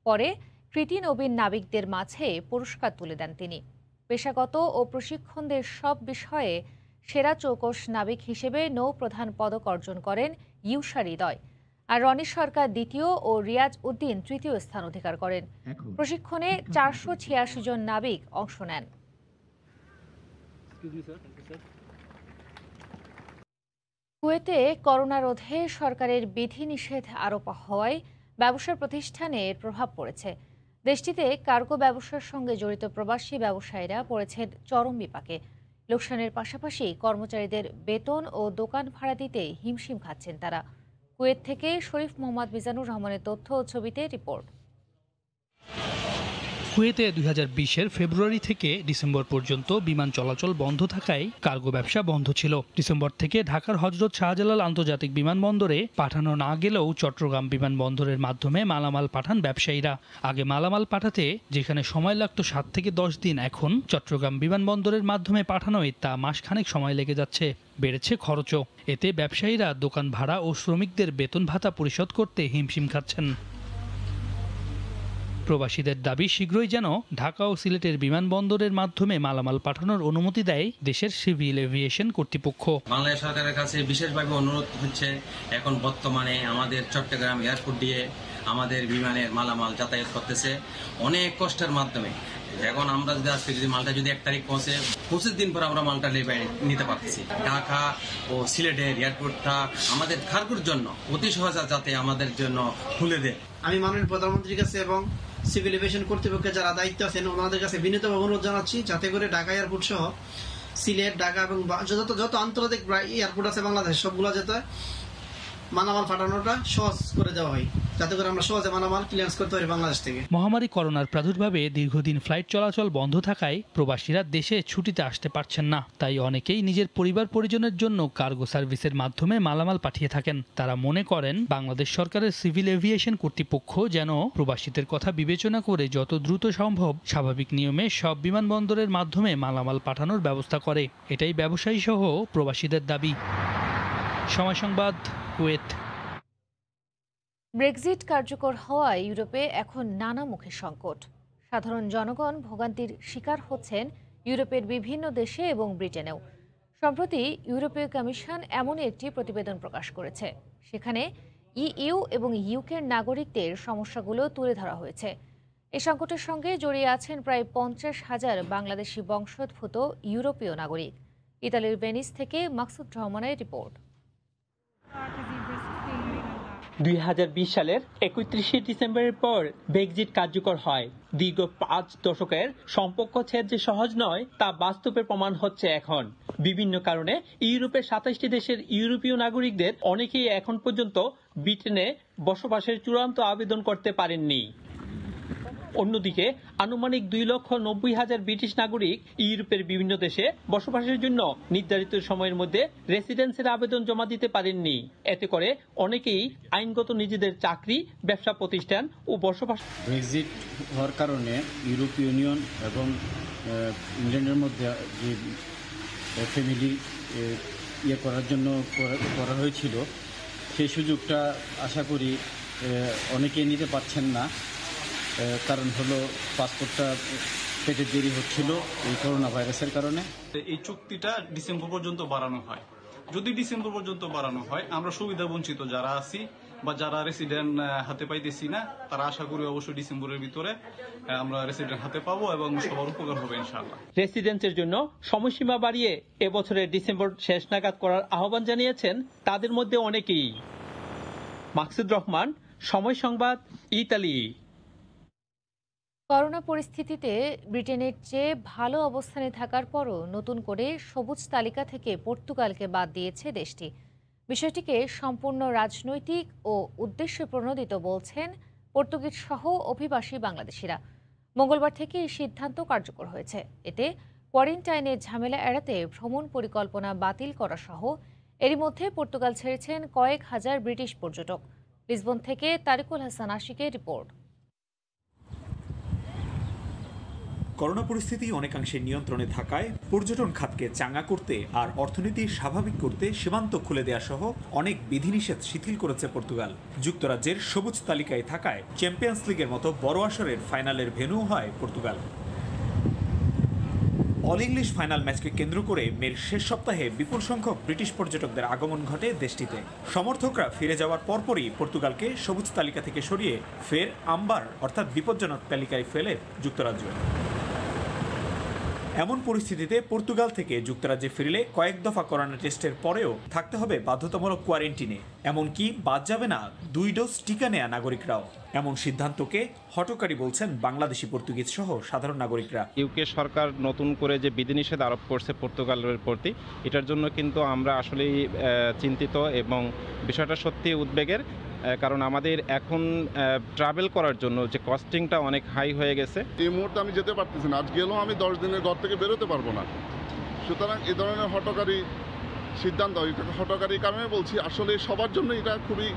পরে কৃতি নবীন নাবিকদের মাঝে পুরস্কার তুলে দেন তিনি। পেশাগত ও প্রশিক্ষণদের সব বিষয়ে সেরা চৌকস নাবিক হিসেবে নৌ প্রধান পদক অর্জন করেন ইউষা হৃদয়, আর রনি সরকার দ্বিতীয় ও রিয়াজ উদ্দিন তৃতীয় স্থান অধিকার করেন। প্রশিক্ষণে 486 জন নাবিক অংশ নেন। কুয়েতে করোনা রোধে সরকারের বিধিনিষেধ আরোপ হওয়ায় ব্যবসা প্রতিষ্ঠানে এর প্রভাব পড়েছে। দেশটিতে কার্গো ব্যবসার সঙ্গে জড়িত প্রবাসী ব্যবসায়ীরা পড়েছেন চরম বিপাকে। লোকসানের পাশাপাশি কর্মচারীদের বেতন ও দোকান ভাড়া দিতে হিমশিম খাচ্ছেন তারা। কুয়েত থেকে শরীফ মোহাম্মদ মিজানুর রহমানের তথ্য ও ছবিতে রিপোর্ট। কুয়েতে 2020-এর ফেব্রুয়ারি থেকে ডিসেম্বর পর্যন্ত বিমান চলাচল বন্ধ থাকায় কার্গো ব্যবসা বন্ধ ছিল। ডিসেম্বর থেকে ঢাকার হযরত শাহজালাল আন্তর্জাতিক বিমানবন্দরে পাঠানো না গেলেও চট্টগ্রাম বিমানবন্দরের মাধ্যমে মালামাল পাঠান ব্যবসায়ীরা। আগে মালামাল পাঠাতে যেখানে সময় লাগতো 7 থেকে 10 দিন, এখন চট্টগ্রাম বিমানবন্দরের মাধ্যমে পাঠানোয় তা মাসখানেক সময় লেগে যাচ্ছে। বেড়েছে খরচও। এতে ব্যবসায়ীরা দোকান ভাড়া ও শ্রমিকদের বেতন ভাতা পরিশোধ করতে হিমশিম খাচ্ছেন। প্রবাসীদের দাবি শীঘ্রই যেন ঢাকা ও সিলেটের বিমানবন্দরের মাধ্যমে মালামাল পাঠানোর অনুমতি দেয় দেশের সিভিল এভিয়েশন কর্তৃপক্ষ। বাংলাদেশ সরকারের কাছে বিশেষভাবে অনুরোধ হচ্ছে, এখন বর্তমানে আমাদের চট্টগ্রাম এয়ারপোর্ট দিয়ে আমাদের বিমানের মালামাল যাতায়াত করতেছে অনেক কষ্টের মাধ্যমে। এখন আমরা যদি আজকে যদি মালটা যদি 1 তারিখ পৌঁছে 25 দিন পর আমরা মালটা নিতে পারতেছি। ঢাকা ও সিলেটের এয়ারপোর্টটা আমাদের কার্গোর জন্য অতি সহজ যাতে আমাদের জন্য খুলে দেয়। আমি মাননীয় প্রধানমন্ত্রীর কাছে এবং সিভিল এভিয়েশন কর্তৃপক্ষের যারা দায়িত্ব আছেন ওনাদের কাছে বিনীতভাবে অনুরোধ জানাচ্ছি, যাতে করে ঢাকা এয়ারপোর্ট সহ সিলেট, ঢাকা এবং যত আন্তর্জাতিক এয়ারপোর্ট আছে বাংলাদেশ সবগুলো যাতে মালামাল পাঠানোটা সহজ করে দেওয়া হয়, যাতে করে আমরা সহজে মালামাল ক্লিয়ারেন্স করতে পারি বাংলাদেশ থেকে। মহামারী করোনার প্রাদুর্ভাবে দীর্ঘদিন ফ্লাইট চলাচল বন্ধ থাকায় প্রবাসীরা দেশে ছুটিতে আসতে পারছেন না। তাই অনেকেই নিজের পরিবার পরিজনের জন্য কার্গো সার্ভিসের মাধ্যমে মালামাল পাঠিয়ে থাকেন। তারা মনে করেন বাংলাদেশ সরকারের সিভিল এভিয়েশন কর্তৃপক্ষ যেন প্রবাসীদের কথা বিবেচনা করে যত দ্রুত সম্ভব স্বাভাবিক নিয়মে সব বিমানবন্দরের মাধ্যমে মালামাল পাঠানোর ব্যবস্থা করে। এটাই ব্যবসায়ী সহ প্রবাসীদের দাবি। সময় সংবাদ, কুয়েত। ব্রেক্সিট কার্যকর হওয়ায় ইউরোপে এখন নানা মুখে সংকট। সাধারণ জনগণ ভোগান্তির শিকার হচ্ছেন ইউরোপের বিভিন্ন দেশে এবং ব্রিটেনেও। সম্প্রতি ইউরোপীয় কমিশন এমনই একটি প্রতিবেদন প্রকাশ করেছে। সেখানে ইইউ এবং ইউকের নাগরিকদের সমস্যাগুলো তুলে ধরা হয়েছে। এই সংকটের সঙ্গে জড়িয়ে আছেন প্রায় 50,000 বাংলাদেশি বংশোদ্ভূত ইউরোপীয় নাগরিক। ইতালির ভেনিস থেকে মাকসুদ রহমানের রিপোর্ট। 2020 সালের 31শে ডিসেম্বরের পর ব্রেক্সিট কার্যকর হয়। দীর্ঘ 5 দশকের সম্পর্ক ছেদ যে সহজ নয় তা বাস্তবে প্রমাণ হচ্ছে এখন। বিভিন্ন কারণে ইউরোপের 27টি দেশের ইউরোপীয় নাগরিকদের অনেকেই এখন পর্যন্ত ব্রিটেনে বসবাসের চূড়ান্ত আবেদন করতে পারেননি। অন্যদিকে আনুমানিক 2,90,000 ব্রিটিশ নাগরিক ইউরোপের বিভিন্ন দেশে বসবাসের জন্য নির্ধারিত সময়ের মধ্যে রেসিডেন্সের আবেদন জমা দিতে পারেননি। এতে করে অনেকেই আইনগত নিজেদের চাকরি, ব্যবসা প্রতিষ্ঠান ও বসবাস। ব্রেক্সিট হওয়ার কারণে ইউরোপীয় ইউনিয়ন এবং ইংল্যান্ডের মধ্যে যে ফ্যামিলি করার জন্য করা হয়েছিল, সেই সুযোগটা আশা করি অনেকেই নিতে পারছেন না। কারণ হলো পাসপোর্টটা পেতে দেরি হচ্ছিল এই করোনা ভাইরাসের কারণে। এই চুক্তিটা ডিসেম্বর পর্যন্ত বাড়ানো হয়। যদি ডিসেম্বর পর্যন্ত বাড়ানো হয়, আমরা সুবিধা বঞ্চিত যারা আছি বা যারা রেসিডেন্ট হাতে পাইতেছি না, তারা আশা করি অবশ্যই ডিসেম্বরের ভিতরে আমরা রেসিডেন্ট হাতে পাবো এবং সবার উপকার হবে ইনশাআল্লাহ। রেসিডেন্সের জন্য সময়সীমা বাড়িয়ে এবছরের ডিসেম্বর শেষ নাগাদ করার আহ্বান জানিয়েছেন তাদের মধ্যে অনেকেই। মাকসুদ রহমান, সময় সংবাদ, ইতালি। করোনা পরিস্থিতিতে ব্রিটেনের চেয়ে ভালো অবস্থানে থাকার পরও নতুন করে সবুজ তালিকা থেকে পর্তুগালকে বাদ দিয়েছে দেশটি। বিষয়টিকে সম্পূর্ণ রাজনৈতিক ও উদ্দেশ্য প্রণোদিত বলছেন পর্তুগিজ সহ অভিবাসী বাংলাদেশিরা। মঙ্গলবার থেকে এই সিদ্ধান্ত কার্যকর হয়েছে। এতে কোয়ারেন্টাইনের ঝামেলা এড়াতে ভ্রমণ পরিকল্পনা বাতিল করা সহ এরই মধ্যে পর্তুগাল ছেড়েছেন কয়েক হাজার ব্রিটিশ পর্যটক। লিসবন থেকে তারিকুল হাসান আশিকের রিপোর্ট। করোনা পরিস্থিতি অনেকাংশে নিয়ন্ত্রণে থাকায় পর্যটন খাতকে চাঙ্গা করতে আর অর্থনীতি স্বাভাবিক করতে সীমান্ত খুলে দেওয়া সহ অনেক বিধিনিষেধ শিথিল করেছে পর্তুগাল। যুক্তরাজ্যের সবুজ তালিকায় থাকায় চ্যাম্পিয়ন্স লিগের মতো বড় আসরের ফাইনালের ভেন্যু হয় পর্তুগাল। অল ইংলিশ ফাইনাল ম্যাচকে কেন্দ্র করে মের শেষ সপ্তাহে বিপুল সংখ্যক ব্রিটিশ পর্যটকদের আগমন ঘটে দেশটিতে। সমর্থকরা ফিরে যাওয়ার পরপরই পর্তুগালকে সবুজ তালিকা থেকে সরিয়ে ফের আম্বার অর্থাৎ বিপজ্জনক তালিকায় ফেলে যুক্তরাজ্য। এমন পরিস্থিতিতে পর্তুগাল থেকে যুক্তরাজ্যে ফিরলে কয়েক দফা করোনা টেস্টের পরেও থাকতে হবে বাধ্যতামূলক কোয়ারেন্টিনে। এমনকি বাদ যাবে না 2 ডোজ টিকা নেয়া নাগরিকরাও। এমন সিদ্ধান্তকে হঠকারী বলছেন বাংলাদেশি পর্তুগিজ সহ সাধারণ নাগরিকরা। ইউকে সরকার নতুন করে যে বিধিনিষেধ আরোপ করছে পর্তুগালের প্রতি, এটার জন্য কিন্তু আমরা আসলেই চিন্তিত এবং বিষয়টা সত্যি উদ্বেগের। কারণ আমাদের এখন ট্রাভেল করার জন্য যে কস্টিংটা অনেক হাই হয়ে গেছে। এই মুহূর্তে আমি যেতে পারতেছি না, আজ গেলেও আমি 10 দিনের ঘর থেকে বেরোতে পারবো না। সুতরাং এই ধরনের হঠকারী সিদ্ধান্ত, এটাকে হঠকারী কারণে বলছি, আসলে সবার জন্য এটা খুবই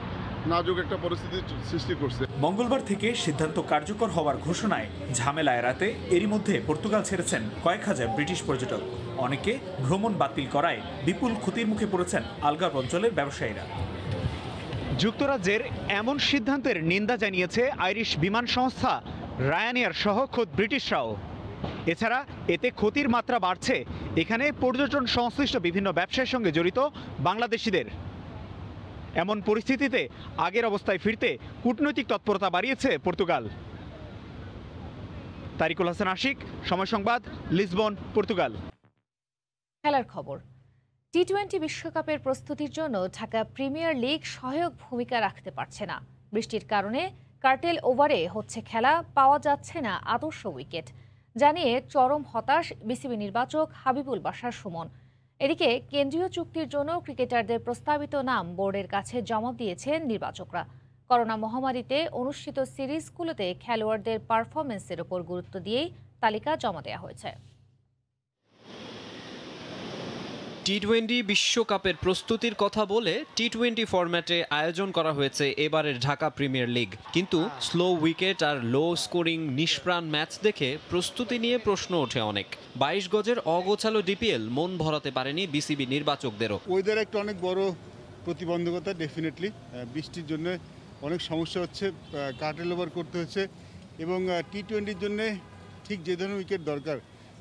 নাজুক একটা পরিস্থিতি সৃষ্টি করছে। মঙ্গলবার থেকে সিদ্ধান্ত কার্যকর হওয়ার ঘোষণায় ঝামেলা এড়াতে এরই মধ্যে পর্তুগাল ছেড়েছেন কয়েক হাজার ব্রিটিশ পর্যটক। অনেকে ভ্রমণ বাতিল করায় বিপুল ক্ষতির মুখে পড়েছেন আলগারভ অঞ্চলের ব্যবসায়ীরা। যুক্তরাজ্যের এমন সিদ্ধান্তের নিন্দা জানিয়েছে আইরিশ বিমান সংস্থা রায়ানএয়ার সহ খোদ ব্রিটিশরাও। এছাড়া এতে ক্ষতির মাত্রা বাড়ছে এখানে পর্যটন সংশ্লিষ্ট বিভিন্ন ব্যবসার সঙ্গে জড়িত বাংলাদেশিদের। এমন পরিস্থিতিতে আগের অবস্থায় ফিরতে কূটনৈতিক তৎপরতা বাড়িয়েছে পর্তুগাল। তারিকুল হাসান আশিক, সময় সংবাদ, লিসবন, পর্তুগাল। খেলার খবর। টি-20 বিশ্বকাপের প্রস্তুতির জন্য ঢাকা প্রিমিয়ার লিগ সহায়ক ভূমিকা রাখতে পারছে না। বৃষ্টির কারণে কার্টেল ওভারে হচ্ছে খেলা, পাওয়া যাচ্ছে না আদর্শ উইকেট জানিয়ে চরম হতাশ বিসিবি নির্বাচক হাবিবুল বাশার সুমন। এদিকে কেন্দ্রীয় চুক্তির জন্য ক্রিকেটারদের প্রস্তাবিত নাম বোর্ডের কাছে জমা দিয়েছেন নির্বাচকরা। করোনা মহামারীতে অনুষ্ঠিত সিরিজগুলোতে খেলোয়াড়দের পারফরমেন্সের উপর গুরুত্ব দিয়েই তালিকা জমা দেওয়া হয়েছে। টি-20 বিশ্বকাপের প্রস্তুতির কথা বলে টি-20 ফরম্যাটে আয়োজন করা হয়েছে এবারের ঢাকা প্রিমিয়ার লিগ। কিন্তু স্লো উইকেট আর লো স্কোরিং নিষ্প্রাণ ম্যাচ দেখে প্রস্তুতি নিয়ে প্রশ্ন ওঠে অনেক। 22 গজের অগোছালো ডিপিএল মন ভরাতে পারেনি বিসিবি নির্বাচকদেরও। ওয়েদার একটা অনেক বড় প্রতিবন্ধকতা, ডেফিনেটলি বৃষ্টির জন্য অনেক সমস্যা হচ্ছে, কার্টেল ওভার করতে হচ্ছে এবং টি-20-র জন্য ঠিক যে ধরনের উইকেট দরকার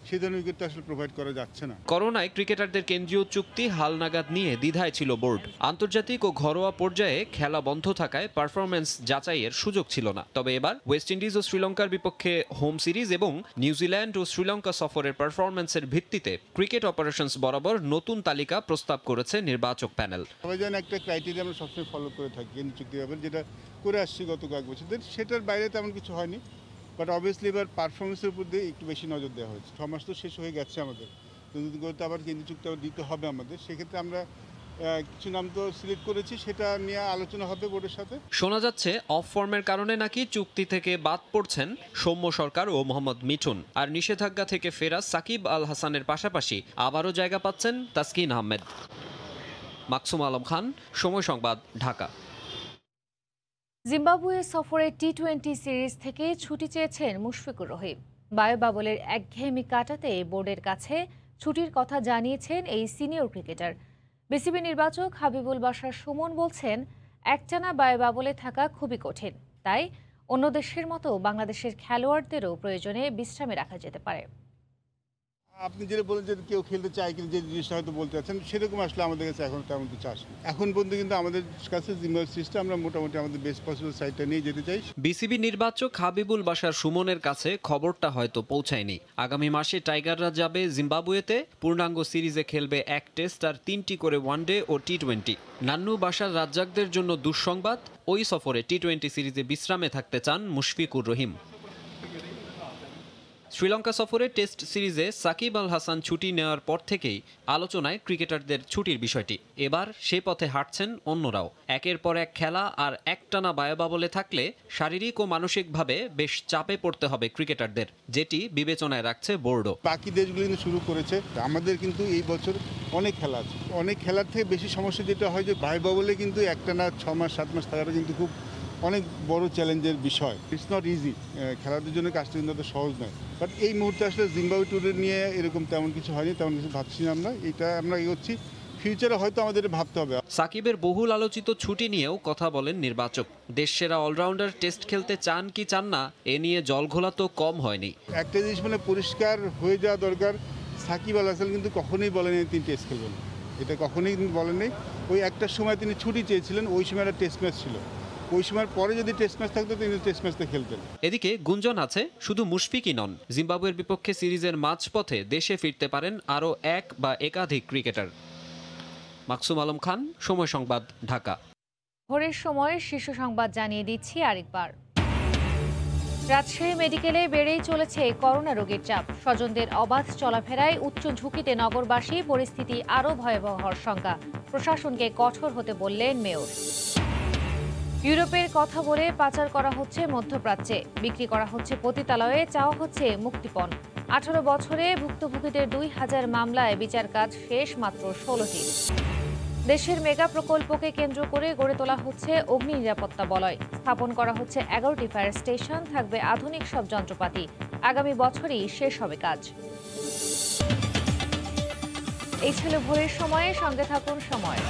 সেই ধরনের উইকেট আসলে প্রোভাইড করা যাচ্ছে না। করোনায় ক্রিকেটারদের কেন্দ্রীয় চুক্তি হালনাগাদ নিয়ে দ্বিধায় ছিল বোর্ড। আন্তর্জাতিক ও ঘরোয়া পর্যায়ে খেলা বন্ধ থাকায় পারফরম্যান্স যাচাইয়ের সুযোগ ছিল না। তবে এবার ওয়েস্ট ইন্ডিজ ও শ্রীলঙ্কার বিপক্ষে হোম সিরিজ এবং নিউজিল্যান্ড ও শ্রীলঙ্কা সফরের পারফরম্যান্সের ভিত্তিতে ক্রিকেট অপারেশনস বরাবর নতুন তালিকা প্রস্তাব করেছে নির্বাচক প্যানেল। সবাই জানেন একটা ক্রাইটেরিয়া আমরা সবসময় ফলো করে থাকি কেন্দ্রীয় চুক্তি ব্যাপারে, যেটা করে আসছি গত কয়েক বছর, সেটার বাইরে তেমন কিছু হয়নি। বাট অবভিয়াসলি এবার পারফরমেন্সের উপর দিয়ে একটু বেশি নজর দেওয়া হয়েছে। 6 মাস তো শেষ হয়ে গেছে আমাদের, নতুন করে তো আবার কেন্দ্রীয় চুক্তি আবার দিতে হবে আমাদের। সেক্ষেত্রে আমরা কিছু নাম তো সিলেক্ট করেছি, সেটা নিয়ে আলোচনা হবে বোর্ডের সাথে। শোনা যাচ্ছে অফ ফর্মের কারণে নাকি চুক্তি থেকে বাদ পড়ছেন সৌম্য সরকার ও মোহাম্মদ মিঠুন। আর নিষেধাজ্ঞা থেকে ফেরা সাকিব আল হাসানের পাশাপাশি আবারও জায়গা পাচ্ছেন তাসকিন আহমেদ। মাকসুম আলম খান, সময় সংবাদ, ঢাকা। জিম্বাবুয়ে সফরে টি-20 সিরিজ থেকে ছুটি চেয়েছেন মুশফিকুর রহিম। বায়ুবাবলের একঘেয়েমি কাটাতে বোর্ডের কাছে ছুটির কথা জানিয়েছেন এই সিনিয়র ক্রিকেটার। বিসিবি নির্বাচক হাবিবুল বাশার সুমন বলছেন, একটানা বায়ুবাবলে থাকা খুবই কঠিন, তাই অন্য দেশের মতো বাংলাদেশের খেলোয়াড়দেরও প্রয়োজনে বিশ্রামে রাখা যেতে পারে। আপনি যেটা বলেন যে কেউ খেলতে চায় কিন্তু যে জিনিসটা হয়তো বলতে চাচ্ছেন, সেরকম আসলে আমাদের কাছে এখন তেমন কিছু আসে। এখন পর্যন্ত কিন্তু আমাদের কাছে জিম্বাবুয়ে সিরিজটা আমরা মোটামুটি আমাদের বেস্ট পসিবল সাইডটা নিয়ে যেতে চাই। বিসিবি নির্বাচক হাবিবুল বাশার সুমনের কাছে খবরটা হয়তো পৌঁছায়নি। আগামী মাসে টাইগাররা যাবে জিম্বাবুয়েতে, পূর্ণাঙ্গ সিরিজে খেলবে 1 টেস্ট আর 3টি করে ওয়ানডে ও টি-20। নান্নু বাশার রাজ্জাকদের জন্য দুঃসংবাদ, ওই সফরে টি-20 সিরিজে বিশ্রামে থাকতে চান মুশফিকুর রহিম। শ্রীলঙ্কা সফরে টেস্ট সিরিজে সাকিব আল হাসান ছুটি নেওয়ার পর থেকেই আলোচনায় ক্রিকেটারদের ছুটির বিষয়টি। এবার সে পথে হাঁটছেন অন্যরাও। একের পর এক খেলা আর একটানা বায়ুবাবলে থাকলে শারীরিক ও মানসিকভাবে বেশ চাপে পড়তে হবে ক্রিকেটারদের, যেটি বিবেচনায় রাখছে বোর্ডও। বাকি দেশগুলো কিন্তু শুরু করেছে, আমাদের কিন্তু এই বছর অনেক খেলা আছে। অনেক খেলার থেকে বেশি সমস্যা যেটা হয় যে বায়ুবাবলে কিন্তু একটানা 6 মাস 7 মাস থাকাটা কিন্তু খুব অনেক বড় চ্যালেঞ্জের বিষয়। ইটস নট ইজি, খেলাদের জন্য কাজটা কিন্তু সহজ নয়। বাট এই মুহূর্তে আসলে জিম্বাবুয়ে ট্যুরে নিয়ে এরকম তেমন কিছু হয়নি, তেমন কিছু ভাবছি না আমরা। এটা আমরা এগোচ্ছি, ফিউচারে হয়তো আমাদের ভাবতে হবে। সাকিবের বহুল আলোচিত ছুটি নিয়েও কথা বলেন নির্বাচক। দেশসেরা অলরাউন্ডার টেস্ট খেলতে চান কি চান না, এ নিয়ে জলঘোলা তো কম হয়নি। একটা জিনিস মানে পরিষ্কার হয়ে যাওয়া দরকার, সাকিব আল হাসান কিন্তু কখনোই বলেনি তিনি টেস্ট খেলবেন, এটা কখনোই বলেননি। ওই একটা সময় তিনি ছুটি চেয়েছিলেন, ওই সময় একটা টেস্ট ম্যাচ ছিল, ওই সময়ের পরে যদি টেস্ট ম্যাচ থাকতো তিনি টেস্ট ম্যাচটা খেলতেন। এদিকে গুঞ্জন আছে শুধু মুশফিকই নন, জিম্বাবুয়ের বিপক্ষে সিরিজের মাঝপথে দেশে ফিরতে পারেন আরও এক বা একাধিক ক্রিকেটার। মাকসুম আলম খান, সময় সংবাদ, ঢাকা। ভোরের সময় শীর্ষ সংবাদ জানিয়ে দিচ্ছি আরেকবার। রাজশাহী মেডিকেলে বেড়েই চলেছে করোনা রোগীর চাপ। স্বজনদের অবাধ চলাফেরায় উচ্চ ঝুঁকিতে নগরবাসী, পরিস্থিতি আরও ভয়াবহ হওয়ার শঙ্কা। প্রশাসনকে কঠোর হতে বললেন মেয়র। ইউরোপের কথা বলে পাচার করা হচ্ছে মধ্যপ্রাচ্যে, বিক্রি করা হচ্ছে পতিতালয়ে, চাওয়া হচ্ছে মুক্তিপণ। 18 বছরে ভুক্তভোগীদের 2000 মামলায় বিচার কাজ শেষ মাত্র 16টি। দেশের মেগা প্রকল্পকে কেন্দ্র করে গড়ে তোলা হচ্ছে অগ্নি নিরাপত্তা বলয়। স্থাপন করা হচ্ছে 11টি ফায়ার স্টেশন, থাকবে আধুনিক সব যন্ত্রপাতি। আগামী বছরই শেষ হবে কাজ। এই ছিল ভোরের সময়ে, সঙ্গে থাকুন সময়।